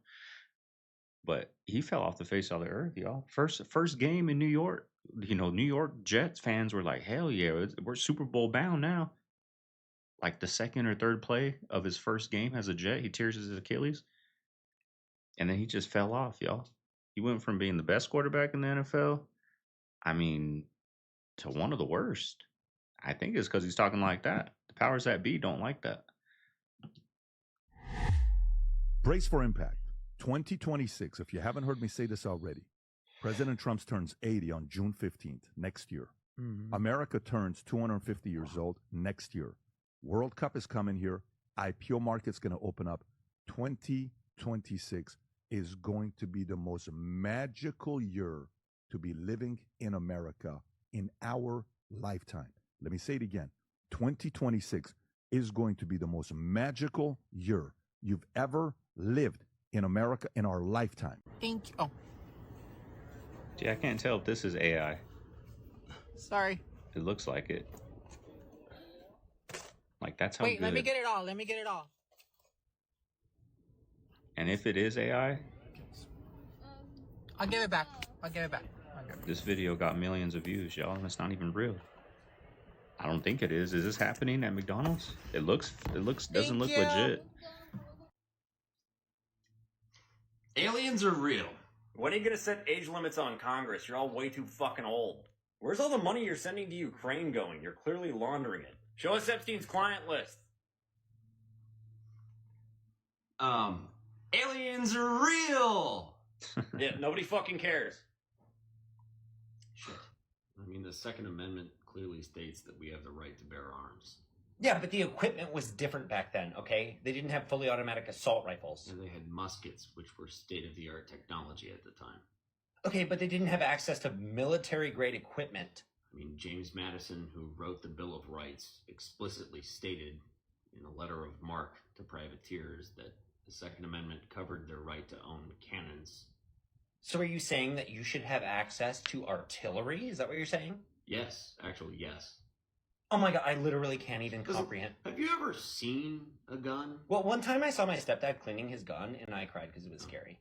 But he fell off the face of the earth, y'all. First game in New York. New York Jets fans were like, hell yeah, we're Super Bowl bound now. Like the second or third play of his first game as a Jet, he tears his Achilles. And then he just fell off, y'all. He went from being the best quarterback in the NFL, to one of the worst. I think it's because he's talking like that. The powers that be don't like that.
Brace for impact. 2026, if you haven't heard me say this already, President Trump turns 80 on June 15th next year.
Mm-hmm.
America turns 250 years old next year. World Cup is coming here. IPO market's going to open up. 2026 is going to be the most magical year to be living in America in our lifetime. Let me say it again. 2026 is going to be the most magical year you've ever lived in America in our lifetime.
Thank you. Oh,
Gee, I can't tell if this is AI.
sorry.
It looks like it. Like, that's how
Wait,
good.
let me get it all. Let me get it all.
And if it is AI,
I'll give it back. I'll give it back.
this video got millions of views, y'all, and it's not even real. I don't think it is. Is this happening at McDonald's? It doesn't look legit.
Aliens are real. When are you gonna set age limits on Congress? You're all way too fucking old. Where's all the money you're sending to Ukraine going? You're clearly laundering it. Show us Epstein's client list. Aliens are real! Yeah, nobody fucking cares. Shit. I mean, the Second Amendment clearly states that we have the right to bear arms.
Yeah, but the equipment was different back then, okay? They didn't have fully automatic assault rifles.
And they had muskets, which were state-of-the-art technology at the time.
Okay, but they didn't have access to military-grade equipment.
I mean, James Madison, who wrote the Bill of Rights, explicitly stated in a letter of marque to privateers that the Second Amendment covered their right to own cannons.
So are you saying that you should have access to artillery? Is that what you're saying?
Yes, actually, yes.
Oh my god, I literally can't even comprehend.
Have you ever seen a gun?
Well, one time I saw my stepdad cleaning his gun, and I cried because it was scary.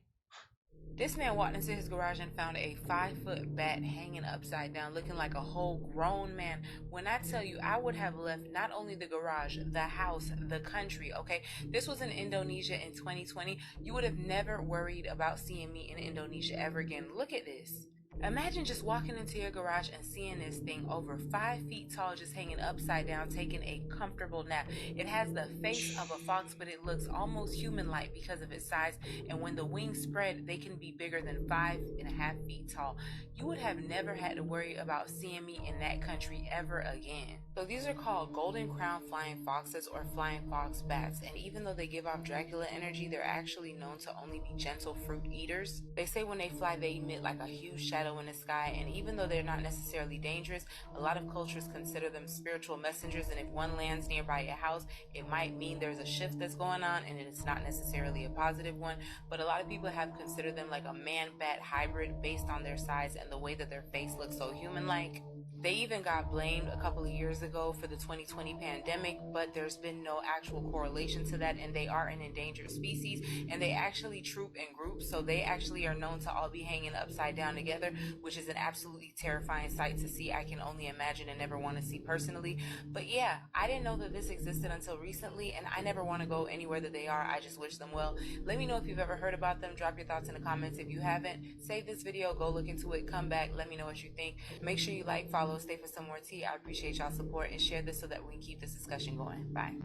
This man walked into his garage and found a 5-foot bat hanging upside down, looking like a whole grown man. When I tell you, I would have left not only the garage, the house, the country, okay? This was in Indonesia in 2020. You would have never worried about seeing me in Indonesia ever again. Look at this. Imagine just walking into your garage and seeing this thing over 5 feet tall, just hanging upside down, taking a comfortable nap. It has the face of a fox, but it looks almost human-like because of its size. And when the wings spread, they can be bigger than 5.5 feet tall. You would have never had to worry about seeing me in that country ever again. So these are called golden crown flying foxes or flying fox bats. And even though they give off Dracula energy, they're actually known to only be gentle fruit eaters. They say when they fly, they emit like a huge shadow shadow in the sky, and even though they're not necessarily dangerous, a lot of cultures consider them spiritual messengers, and if one lands nearby your house, it might mean there's a shift that's going on, and it's not necessarily a positive one. But a lot of people have considered them like a man-bat hybrid based on their size and the way that their face looks so human-like. They even got blamed a couple of years ago for the 2020 pandemic, but there's been no actual correlation to that, and they are an endangered species, and they actually troop in groups, so they actually are known to all be hanging upside down together, which is an absolutely terrifying sight to see. I can only imagine and never want to see personally. But yeah, I didn't know that this existed until recently, and I never want to go anywhere that they are. I just wish them well. Let me know if you've ever heard about them. Drop your thoughts in the comments. If you haven't, save this video, go look into it, come back, let me know what you think. Make sure you like, follow, stay for some more tea. I appreciate y'all's support, and share this so that we can keep this discussion going. Bye.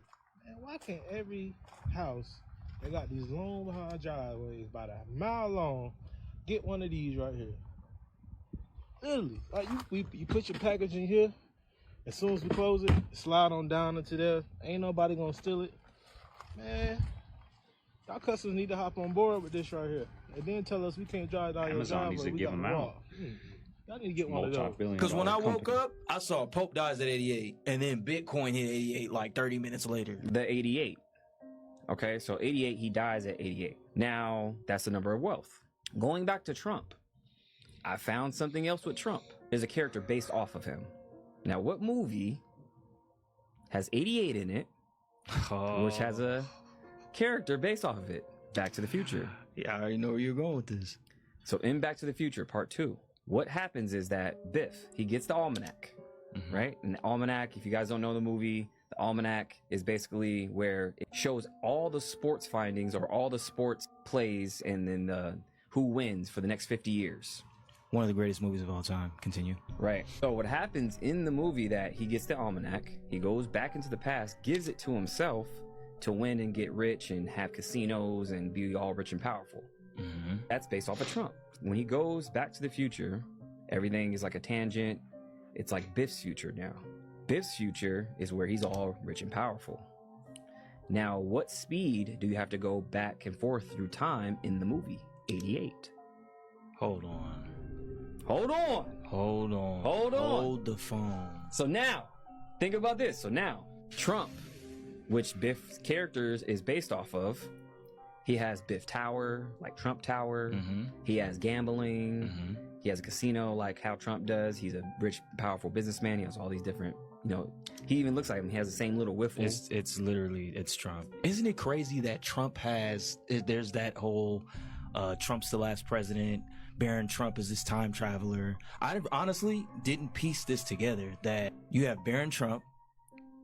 Man, why can't every house that got these long behind driveways about a mile long get one of these right here? Literally, like you put your package in here, as soon as we close it, slide on down into there. Ain't nobody gonna steal it. Man, y'all customers need to hop on board with this right here, and then tell us we can't drive down your driveway.
Amazon needs to give them out.
Y'all need to get one of those.
Because when I woke up, I saw Pope dies at 88, and then Bitcoin hit 88 like 30 minutes later.
The 88. Okay, so 88, he dies at 88. Now, that's the number of wealth. Going back to Trump, I found something else with Trump. There's a character based off of him. Now, what movie has 88 in it, which has a character based off of it? Back to the Future.
Yeah, I already know where you're going with this.
So in Back to the Future, Part 2, what happens is that Biff, he gets the almanac, right? And the almanac, if you guys don't know the movie, the almanac is basically where it shows all the sports findings or all the sports plays and then who wins for the next 50 years.
One of the greatest movies of all time. Continue.
Right. So what happens in the movie that he gets the almanac, he goes back into the past, gives it to himself to win and get rich and have casinos and be all rich and powerful. That's based off of Trump. When he goes back to the future, everything is like a tangent. It's like Biff's future now. Biff's future is where he's all rich and powerful. Now, what speed do you have to go back and forth through time in the movie? 88.
Hold on.
Hold on.
Hold on.
Hold on.
Hold the phone.
So now, think about this. So now, Trump, which Biff's characters is based off of, he has Biff Tower, like Trump Tower. He has gambling. He has a casino like how Trump does. He's a rich, powerful businessman. He has all these different, he even looks like him. He has the same little wiffle.
It's literally, it's Trump. Isn't it crazy that Trump there's that whole, Trump's the last president, Baron Trump is this time traveler. I honestly didn't piece this together, that you have Baron Trump,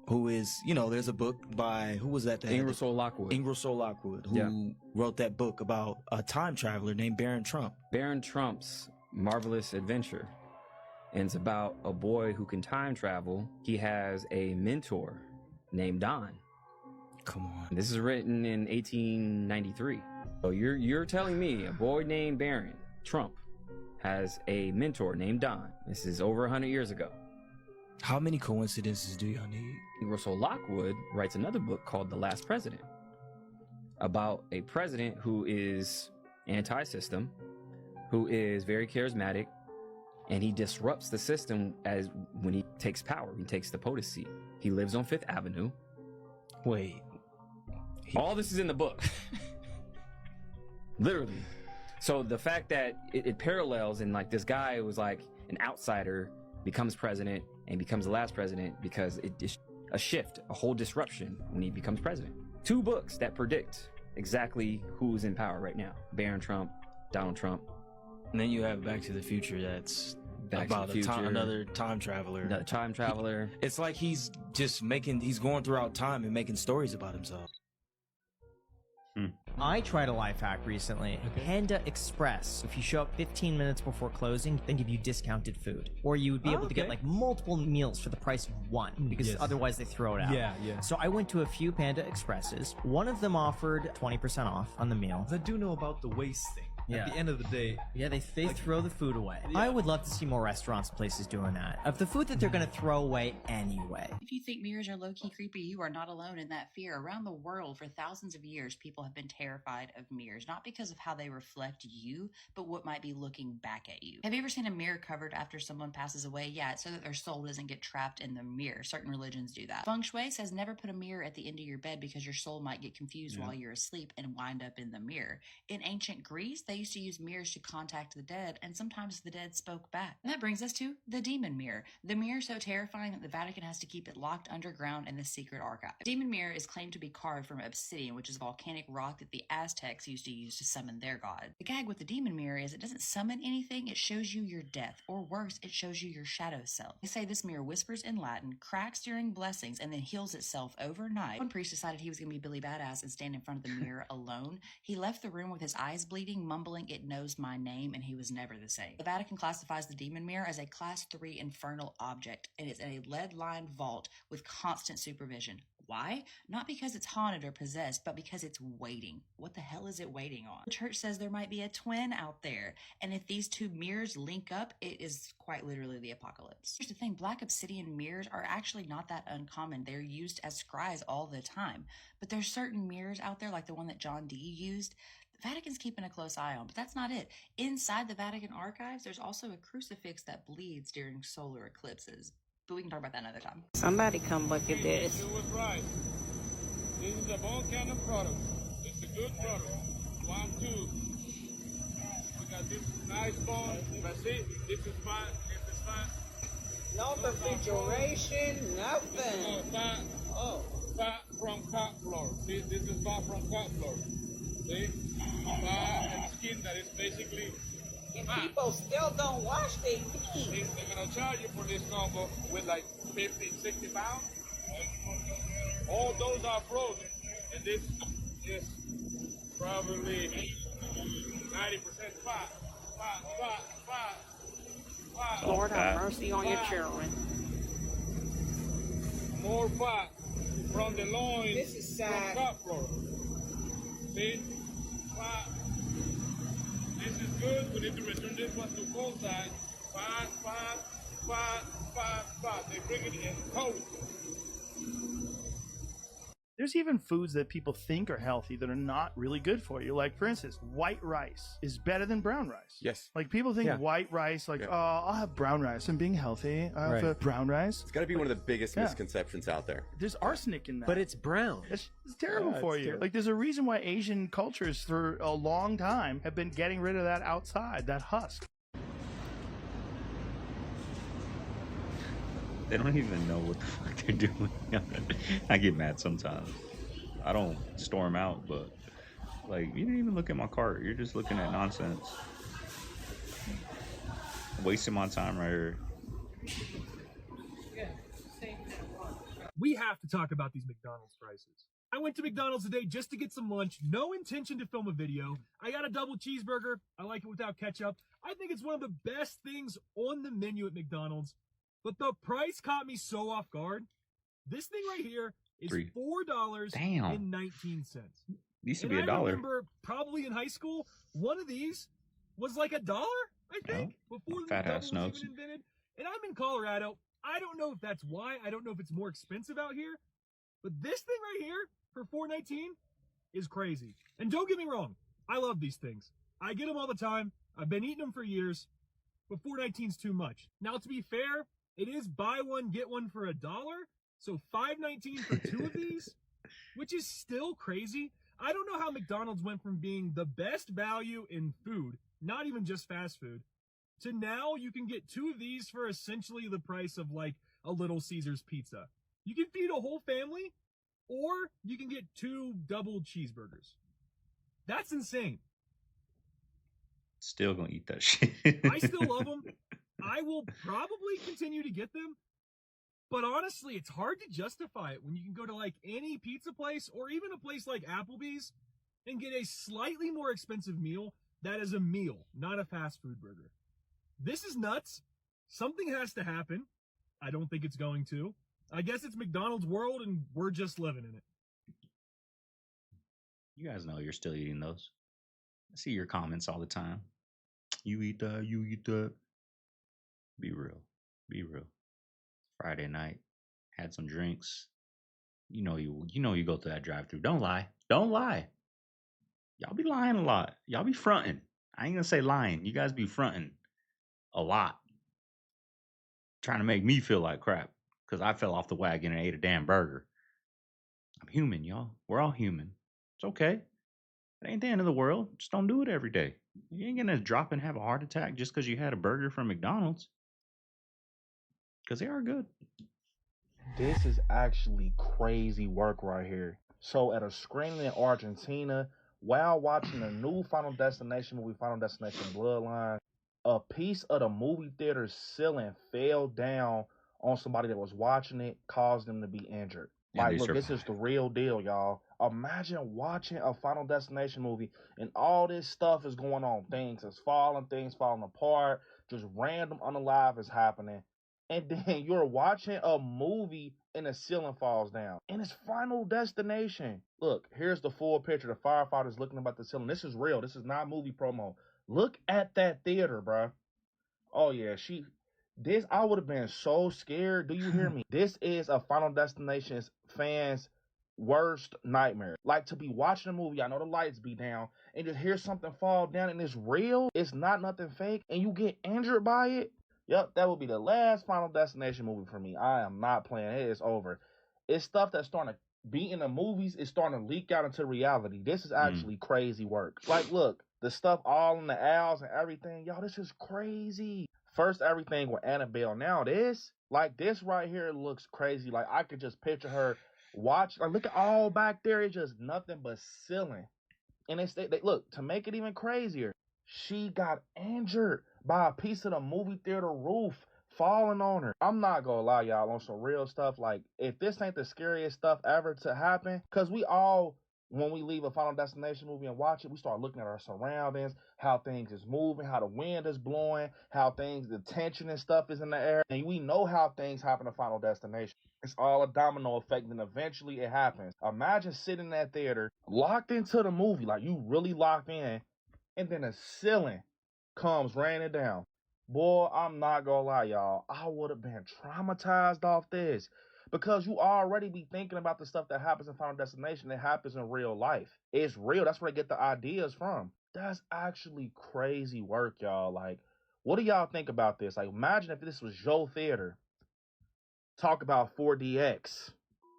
who is, there's a book by, who was that?
Ingersoll Lockwood.
Ingersoll Lockwood, who wrote that book about a time traveler named Baron Trump.
Baron Trump's Marvelous Adventure. And it's about a boy who can time travel. He has a mentor named Don.
Come on.
This is written in 1893. So you're telling me a boy named Baron Trump has a mentor named Don. This is over 100 years ago.
How many coincidences do y'all need?
Ingersoll Lockwood writes another book called The Last President, about a president who is anti-system, who is very charismatic, and he disrupts the system as when he takes power. He takes the POTUS seat. He lives on Fifth Avenue.
Wait.
All this is in the book. Literally. So the fact that it parallels, and like this guy was like an outsider becomes president and becomes the last president because it is a shift, a whole disruption when he becomes president. 2 books that predict exactly who's in power right now. Baron Trump, Donald Trump.
And then you have Back to the Future, that's about another time traveler.
Another time traveler.
It's like he's just he's going throughout time and making stories about himself.
I tried a life hack recently. Panda Express. If you show up 15 minutes before closing, they give you discounted food. Or you would be able to get like multiple meals for the price of one, because otherwise they throw it out.
Yeah.
So I went to a few Panda Expresses. One of them offered 20% off on the meal.
I do know about the waste thing. At the end of the day,
they throw the food away. I would love to see more restaurants and places doing that. Of the food that they're going to throw away anyway.
If you think mirrors are low-key creepy, you are not alone in that fear. Around the world, for thousands of years, people have been terrified of mirrors, not because of how they reflect you, but what might be looking back at you. Have you ever seen a mirror covered after someone passes away? Yeah, it's so that their soul doesn't get trapped in the mirror. Certain religions do that. Feng Shui says never put a mirror at the end of your bed because your soul might get confused while you're asleep and wind up in the mirror. In ancient Greece, they used to use mirrors to contact the dead, and sometimes the dead spoke back. And that brings us to the demon mirror. The mirror is so terrifying that the Vatican has to keep it locked underground in the secret archive. The demon mirror is claimed to be carved from obsidian, which is volcanic rock that the Aztecs used to use to summon their god. The gag with the demon mirror is it doesn't summon anything, it shows you your death, or worse, it shows you your shadow self. They say this mirror whispers in Latin, cracks during blessings, and then heals itself overnight. One priest decided he was going to be Billy Badass and stand in front of the mirror alone. He left the room with his eyes bleeding, mumbling, "It knows my name," and he was never the same. The Vatican classifies the demon mirror as a Class 3 infernal object, and it's in a lead-lined vault with constant supervision. Why? Not because it's haunted or possessed, but because it's waiting. What the hell is it waiting on? The church says there might be a twin out there, and if these two mirrors link up, it is quite literally the apocalypse. Here's the thing, black obsidian mirrors are actually not that uncommon. They're used as scries all the time, but there's certain mirrors out there, like the one that John Dee used, the Vatican's keeping a close eye on, but that's not it. Inside the Vatican archives, there's also a crucifix that bleeds during solar eclipses. But we can talk about that another time.
Somebody come look at this.
You was right. This is a Volcan product. It's a good product. 1, 2. We got this nice bone. But see, this is fine. This is fine.
No refrigeration, nothing.
Fat, fat from cat floor. See, this is fat from cat floor. See? Fat and skin that is basically.
And people still don't wash their feet.
They're going to charge you for this combo with like 50, 60 pounds. All those are frozen. And this is probably 90% fat. Fat.
Lord have mercy on your children.
More fat from the loins.
This is sad.
From top floor. See? Fat. This is good. We need to return this one to cold side. Fat. They bring it in cold.
There's even foods that people think are healthy that are not really good for you. Like, for instance, white rice is better than brown rice.
Yes.
Like, people think white rice, like, oh, I'll have brown rice. I'm being healthy. I'll have brown rice.
It's got to be one of the biggest misconceptions out there.
There's arsenic in that.
But it's brown.
It's terrible for you. Like, there's a reason why Asian cultures for a long time have been getting rid of that outside, that husk.
They don't even know what the fuck they're doing. I get mad sometimes. I don't storm out, but like, you didn't even look at my cart. You're just looking at nonsense. Wasting my time right here.
We have to talk about these McDonald's prices. I went to McDonald's today just to get some lunch. No intention to film a video. I got a double cheeseburger. I like it without ketchup. I think it's one of the best things on the menu at McDonald's. But the price caught me so off guard. This thing right here is $4.19.
Used to be $1.
I remember probably in high school, one of these was like $1, I think, before the McDonald's was even invented. And I'm in Colorado. I don't know if that's why. I don't know if it's more expensive out here. But this thing right here for $4.19 is crazy. And don't get me wrong, I love these things. I get them all the time. I've been eating them for years. But $4.19 is too much. Now, to be fair, it is buy one, get one for $1. So $5.19 for 2 of these, which is still crazy. I don't know how McDonald's went from being the best value in food, not even just fast food, to now you can get 2 of these for essentially the price of like a Little Caesars pizza. You can feed a whole family, or you can get 2 double cheeseburgers. That's insane.
Still gonna eat that shit.
I still love them. I will probably continue to get them. But honestly, it's hard to justify it when you can go to like any pizza place or even a place like Applebee's and get a slightly more expensive meal that is a meal, not a fast food burger. This is nuts. Something has to happen. I don't think it's going to. I guess it's McDonald's world and we're just living in it.
You guys know you're still eating those. I see your comments all the time. You eat that, you eat that. Be real. Be real. Friday night, had some drinks. You know you go to that drive-thru. Don't lie. Don't lie. Y'all be lying a lot. Y'all be fronting. I ain't gonna say lying. You guys be fronting a lot. Trying to make me feel like crap because I fell off the wagon and ate a damn burger. I'm human, y'all. We're all human. It's okay. It ain't the end of the world. Just don't do it every day. You ain't gonna drop and have a heart attack just because you had a burger from McDonald's. Because they are good.
This is actually crazy work right here. So at a screening in Argentina, while watching the new Final Destination movie, Final Destination Bloodline, a piece of the movie theater ceiling fell down on somebody that was watching it, caused them to be injured. Like, look, this is the real deal, y'all. Imagine watching a Final Destination movie and all this stuff is going on. Things is falling, things falling apart, just random unalive is happening. And then you're watching a movie and the ceiling falls down. And it's Final Destination. Look, here's the full picture. The firefighters looking about the ceiling. This is real. This is not movie promo. Look at that theater, bro. Oh, yeah. I would have been so scared. Do you hear me? This is a Final Destination fan's worst nightmare. Like, to be watching a movie, I know the lights be down, and just hear something fall down and it's real. It's not nothing fake, and you get injured by it. Yep, that will be the last Final Destination movie for me. I am not playing. It is over. It's stuff that's starting to be in the movies. It's starting to leak out into reality. This is actually crazy work. Like, look, the stuff all in the aisles and everything. Y'all, this is crazy. First, everything with Annabelle. Now this right here looks crazy. Like, I could just picture her watch. Like, look at all back there. It's just nothing but ceiling. And they look, to make it even crazier, she got injured by a piece of the movie theater roof falling on her. I'm not gonna lie, y'all, on some real stuff. Like, if this ain't the scariest stuff ever to happen, because we all, when we leave a Final Destination movie and watch it, we start looking at our surroundings, how things is moving, how the wind is blowing, the tension and stuff is in the air. And we know how things happen in Final Destination. It's all a domino effect, and eventually it happens. Imagine sitting in that theater, locked into the movie, like you really locked in, and then a ceiling comes raining down. Boy, I'm not gonna lie, y'all. I would have been traumatized off this. Because you already be thinking about the stuff that happens in Final Destination that happens in real life. It's real. That's where they get the ideas from. That's actually crazy work, y'all. Like, what do y'all think about this? Like, imagine if this was your theater. Talk about 4DX.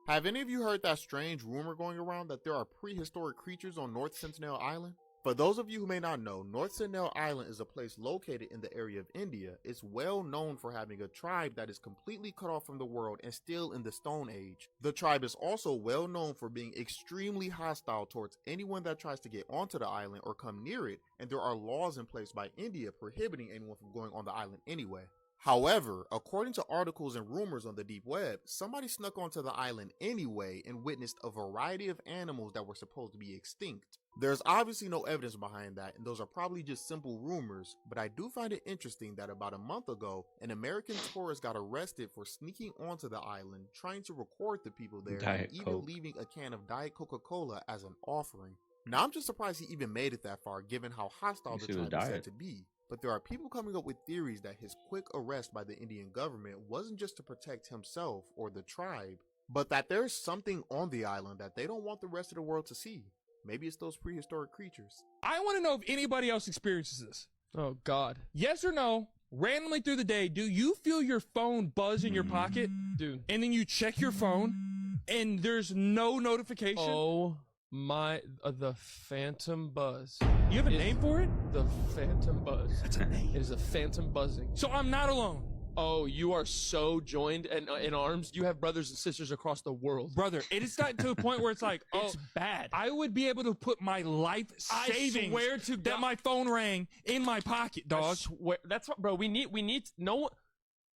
Have any of you heard that strange rumor going around that there are prehistoric creatures on North Sentinel Island? For those of you who may not know, North Sentinel Island is a place located in the area of India. It's well known for having a tribe that is completely cut off from the world and still in the Stone Age. The tribe is also well known for being extremely hostile towards anyone that tries to get onto the island or come near it, and there are laws in place by India prohibiting anyone from going on the island anyway. However, according to articles and rumors on the deep web, somebody snuck onto the island anyway and witnessed a variety of animals that were supposed to be extinct. There's obviously no evidence behind that, and those are probably just simple rumors, but I do find it interesting that about a month ago, an American tourist got arrested for sneaking onto the island, trying to record the people there, and even leaving a can of Diet Coca-Cola as an offering. Now, I'm just surprised he even made it that far, given how hostile the tribe is said to be. But there are people coming up with theories that his quick arrest by the Indian government wasn't just to protect himself or the tribe, but that there's something on the island that they don't want the rest of the world to see. Maybe it's those prehistoric creatures.
I want to know if anybody else experiences this. Oh, God. Yes or no, randomly through the day, do you feel your phone buzz in your pocket? Dude. And then you check your phone, and there's no notification? Oh, my, the phantom buzz. You have a name for it? The phantom buzz. That's a name. It is a phantom buzzing. So I'm not alone. Oh, you are so joined in arms. You have brothers and sisters across the world. Brother, it is gotten to a point where it's like, oh, it's bad. I would be able to put my life savings that my phone rang in my pocket, dog. I swear, that's what, bro, we need no,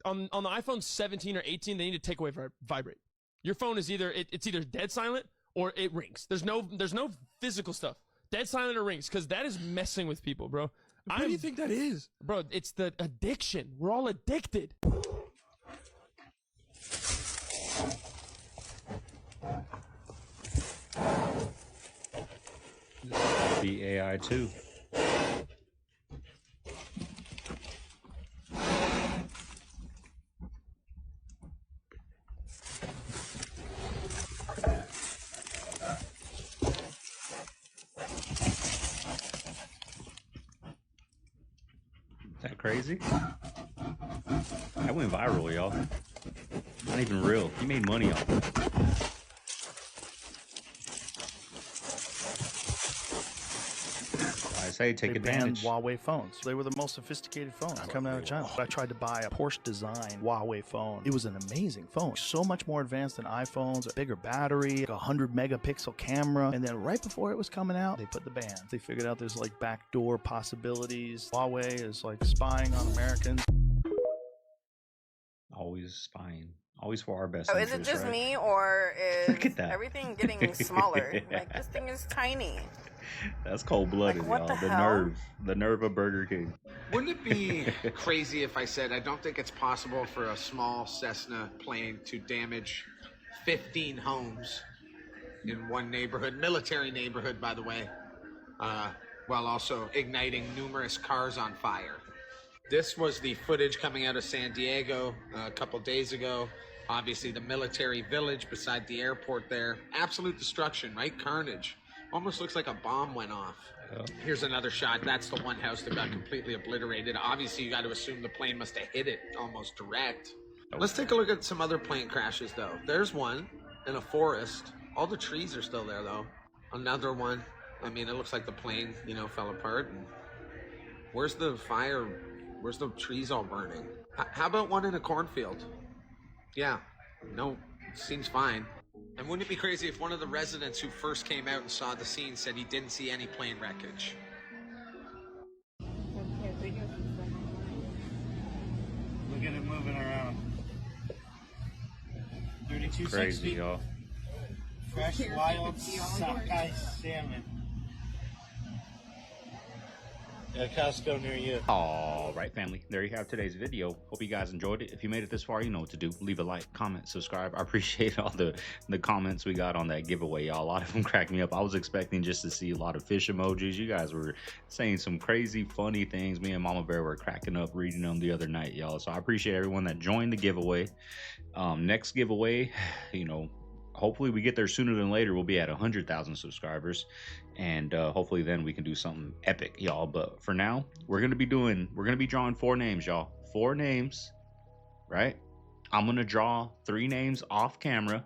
on the iPhone 17 or 18, they need to take away vibrate. Your phone is it's either dead silent or it rings. There's no physical stuff. Dead silent or rings, because that is messing with people, bro. What do you think that is? Bro, it's the addiction. We're all addicted.
Be AI too. that crazy? That went viral, y'all. Not even real. He made money off it. I say take advantage.
Banned Huawei phones. They were the most sophisticated phones coming out of China. I tried to buy a Porsche design Huawei phone. It was an amazing phone. So much more advanced than iPhones. A bigger battery, like 100 megapixel camera. And then right before it was coming out, they put the ban. They figured out there's like backdoor possibilities. Huawei is like spying on Americans.
Always spying. Always for our best.
Oh, is it just me, or is everything getting smaller? Like, this thing is tiny.
That's cold-blooded,
Like, what
y'all.
the
The
hell?
nerve of Burger King.
Wouldn't it be crazy if I said I don't think it's possible for a small Cessna plane to damage 15 homes in one neighborhood, military neighborhood, by the way, while also igniting numerous cars on fire? This was the footage coming out of San Diego a couple days ago. Obviously, the military village beside the airport there. Absolute destruction, right? Carnage. Almost looks like a bomb went off. Here's another shot. That's the one house that got completely obliterated. Obviously, you got to assume the plane must have hit it almost direct. Let's take a look at some other plane crashes, though. There's one in a forest. All the trees are still there, though. Another one. I mean, it looks like the plane, fell apart. And where's the fire? Where's the trees all burning? How about one in a cornfield? Yeah, no, seems fine. And wouldn't it be crazy if one of the residents who first came out and saw the scene said he didn't see any plane wreckage?
Look at it moving around. 32
Crazy, y'all.
Fresh wild sockeye salmon. At Costco near you.
All right, family. There you have today's video. Hope you guys enjoyed it. If you made it this far, you know what to do. Leave a like, comment, subscribe. I appreciate all the comments we got on that giveaway, y'all. A lot of them cracked me up. I was expecting just to see a lot of fish emojis. You guys were saying some crazy, funny things. Me and Mama Bear were cracking up reading them the other night, y'all. So I appreciate everyone that joined the giveaway. Next giveaway, hopefully we get there sooner than later. We'll be at 100,000 subscribers, and hopefully then we can do something epic, y'all. But for now, we're gonna be drawing 4 names, y'all. 4 names, right? I'm gonna draw 3 names off camera,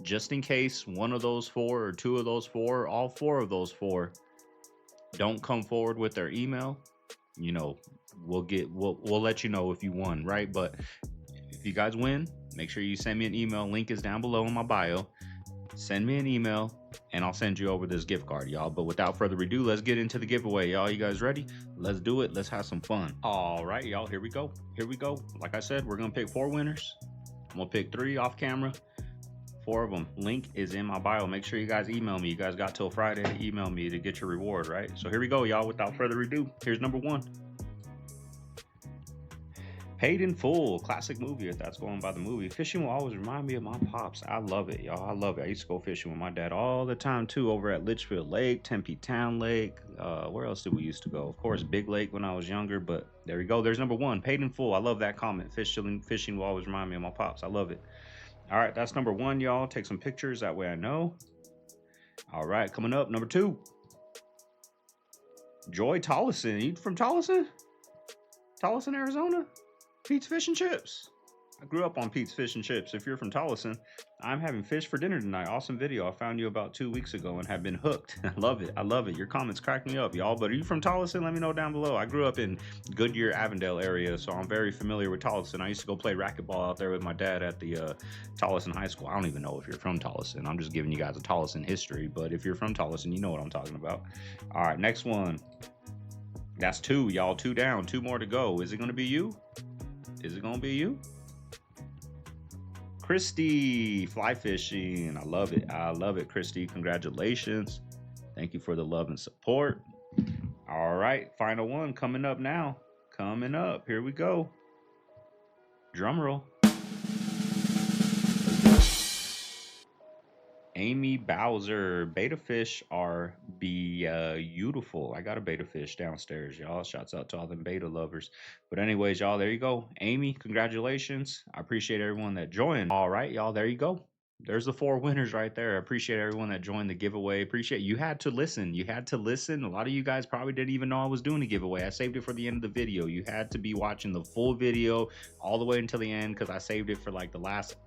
just in case one of those 4 or 2 of those 4, all 4 of those 4 don't come forward with their email. We'll let you know if you won, right? But if you guys win, make sure you send me an email. Link is down below in my bio. Send me an email and I'll send you over this gift card, y'all. But without further ado, let's get into the giveaway, y'all. You guys ready? Let's do it. Let's have some fun. All right, y'all, here we go. Like I said, we're gonna pick 4 winners. I'm gonna pick 3 off camera, 4 of them. Link is in my bio. Make sure you guys email me. You guys got till Friday to email me to get your reward, right? So here we go, y'all. Without further ado, here's number 1. Paid in Full, classic movie, if that's going by the movie. Fishing will always remind me of my pops. I love it, y'all. I love it. I used to go fishing with my dad all the time, too, over at Litchfield Lake, Tempe Town Lake. Where else did we used to go? Of course, Big Lake when I was younger, but there we go. There's number 1, Paid in Full. I love that comment. Fishing will always remind me of my pops. I love it. All right, that's number 1, y'all. Take some pictures. That way I know. All right, coming up, number 2. Joy Tollison. You from Tollison? Tollison, Arizona? Pete's Fish and Chips. I grew up on Pete's Fish and Chips. If you're from Tollison, I'm having fish for dinner tonight. Awesome video. I found you about 2 weeks ago and have been hooked. I love it. I love it. Your comments crack me up, y'all. But are you from Tollison? Let me know down below. I grew up in Goodyear, Avondale area, so I'm very familiar with Tollison. I used to go play racquetball out there with my dad at the Tollison High School. I don't even know if you're from Tollison. I'm just giving you guys a Tollison history. But if you're from Tollison, you know what I'm talking about. All right, next one. That's 2, y'all. 2 down. 2 more to go. Is it going to be you? Is it gonna be you? Christy, fly fishing. I love it. I love it, Christy. Congratulations. Thank you for the love and support. All right, final one coming up now. Coming up. Here we go. Drum roll. Amy Bowser. Beta fish are beautiful. I got a beta fish downstairs, y'all. Shouts out to all them beta lovers. But anyways, y'all, there you go. Amy, congratulations. I appreciate everyone that joined. All right, y'all, there you go. there's the 4 winners right there. I appreciate everyone that joined the giveaway. Appreciate you had to listen. You had to listen. A lot of you guys probably didn't even know I was doing a giveaway. I saved it for the end of the video. You had to be watching the full video all the way until the end because I saved it for like the last,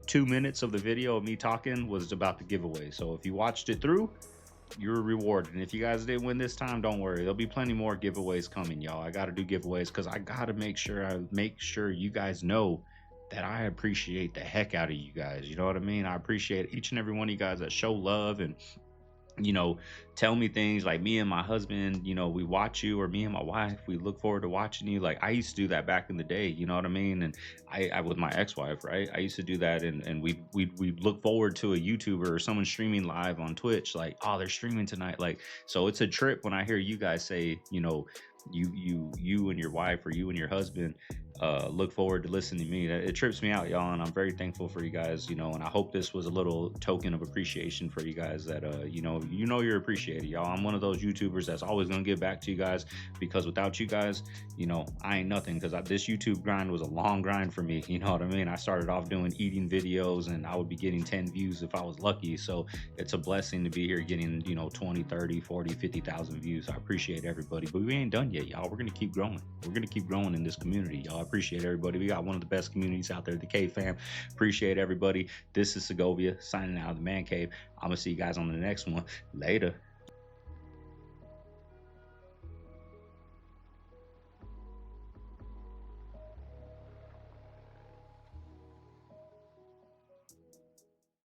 2 minutes of the video of me talking was about the giveaway. So if you watched it through, you're rewarded. And if you guys didn't win this time, don't worry. There'll be plenty more giveaways coming, y'all. I got to do giveaways because I got to make sure you guys know that I appreciate the heck out of you guys. You know what I mean? I appreciate each and every one of you guys that show love and, tell me things like me and my husband, we watch you, or me and my wife, we look forward to watching you. Like I used to do that back in the day, you know what I mean? And I with my ex-wife, right? I used to do that and we'd look forward to a YouTuber or someone streaming live on Twitch, like, oh, they're streaming tonight. Like, so it's a trip when I hear you guys say, you and your wife or you and your husband look forward to listening to me. It trips me out, y'all, and I'm very thankful for you guys, and I hope this was a little token of appreciation for you guys that you're appreciated, y'all. I'm one of those YouTubers that's always gonna give back to you guys, because without you guys, I ain't nothing, because this YouTube grind was a long grind for me, you know what I mean? I started off doing eating videos and I would be getting 10 views if I was lucky, so it's a blessing to be here getting 20, 30, 40, 50,000 views. I appreciate everybody, but we ain't done yet, y'all. We're gonna keep growing. We're gonna keep growing in this community, y'all. I appreciate everybody. We got one of the best communities out there, the Cave Fam. Appreciate everybody. This is Segovia signing out of the Man Cave. I'm gonna see you guys on the next one. Later.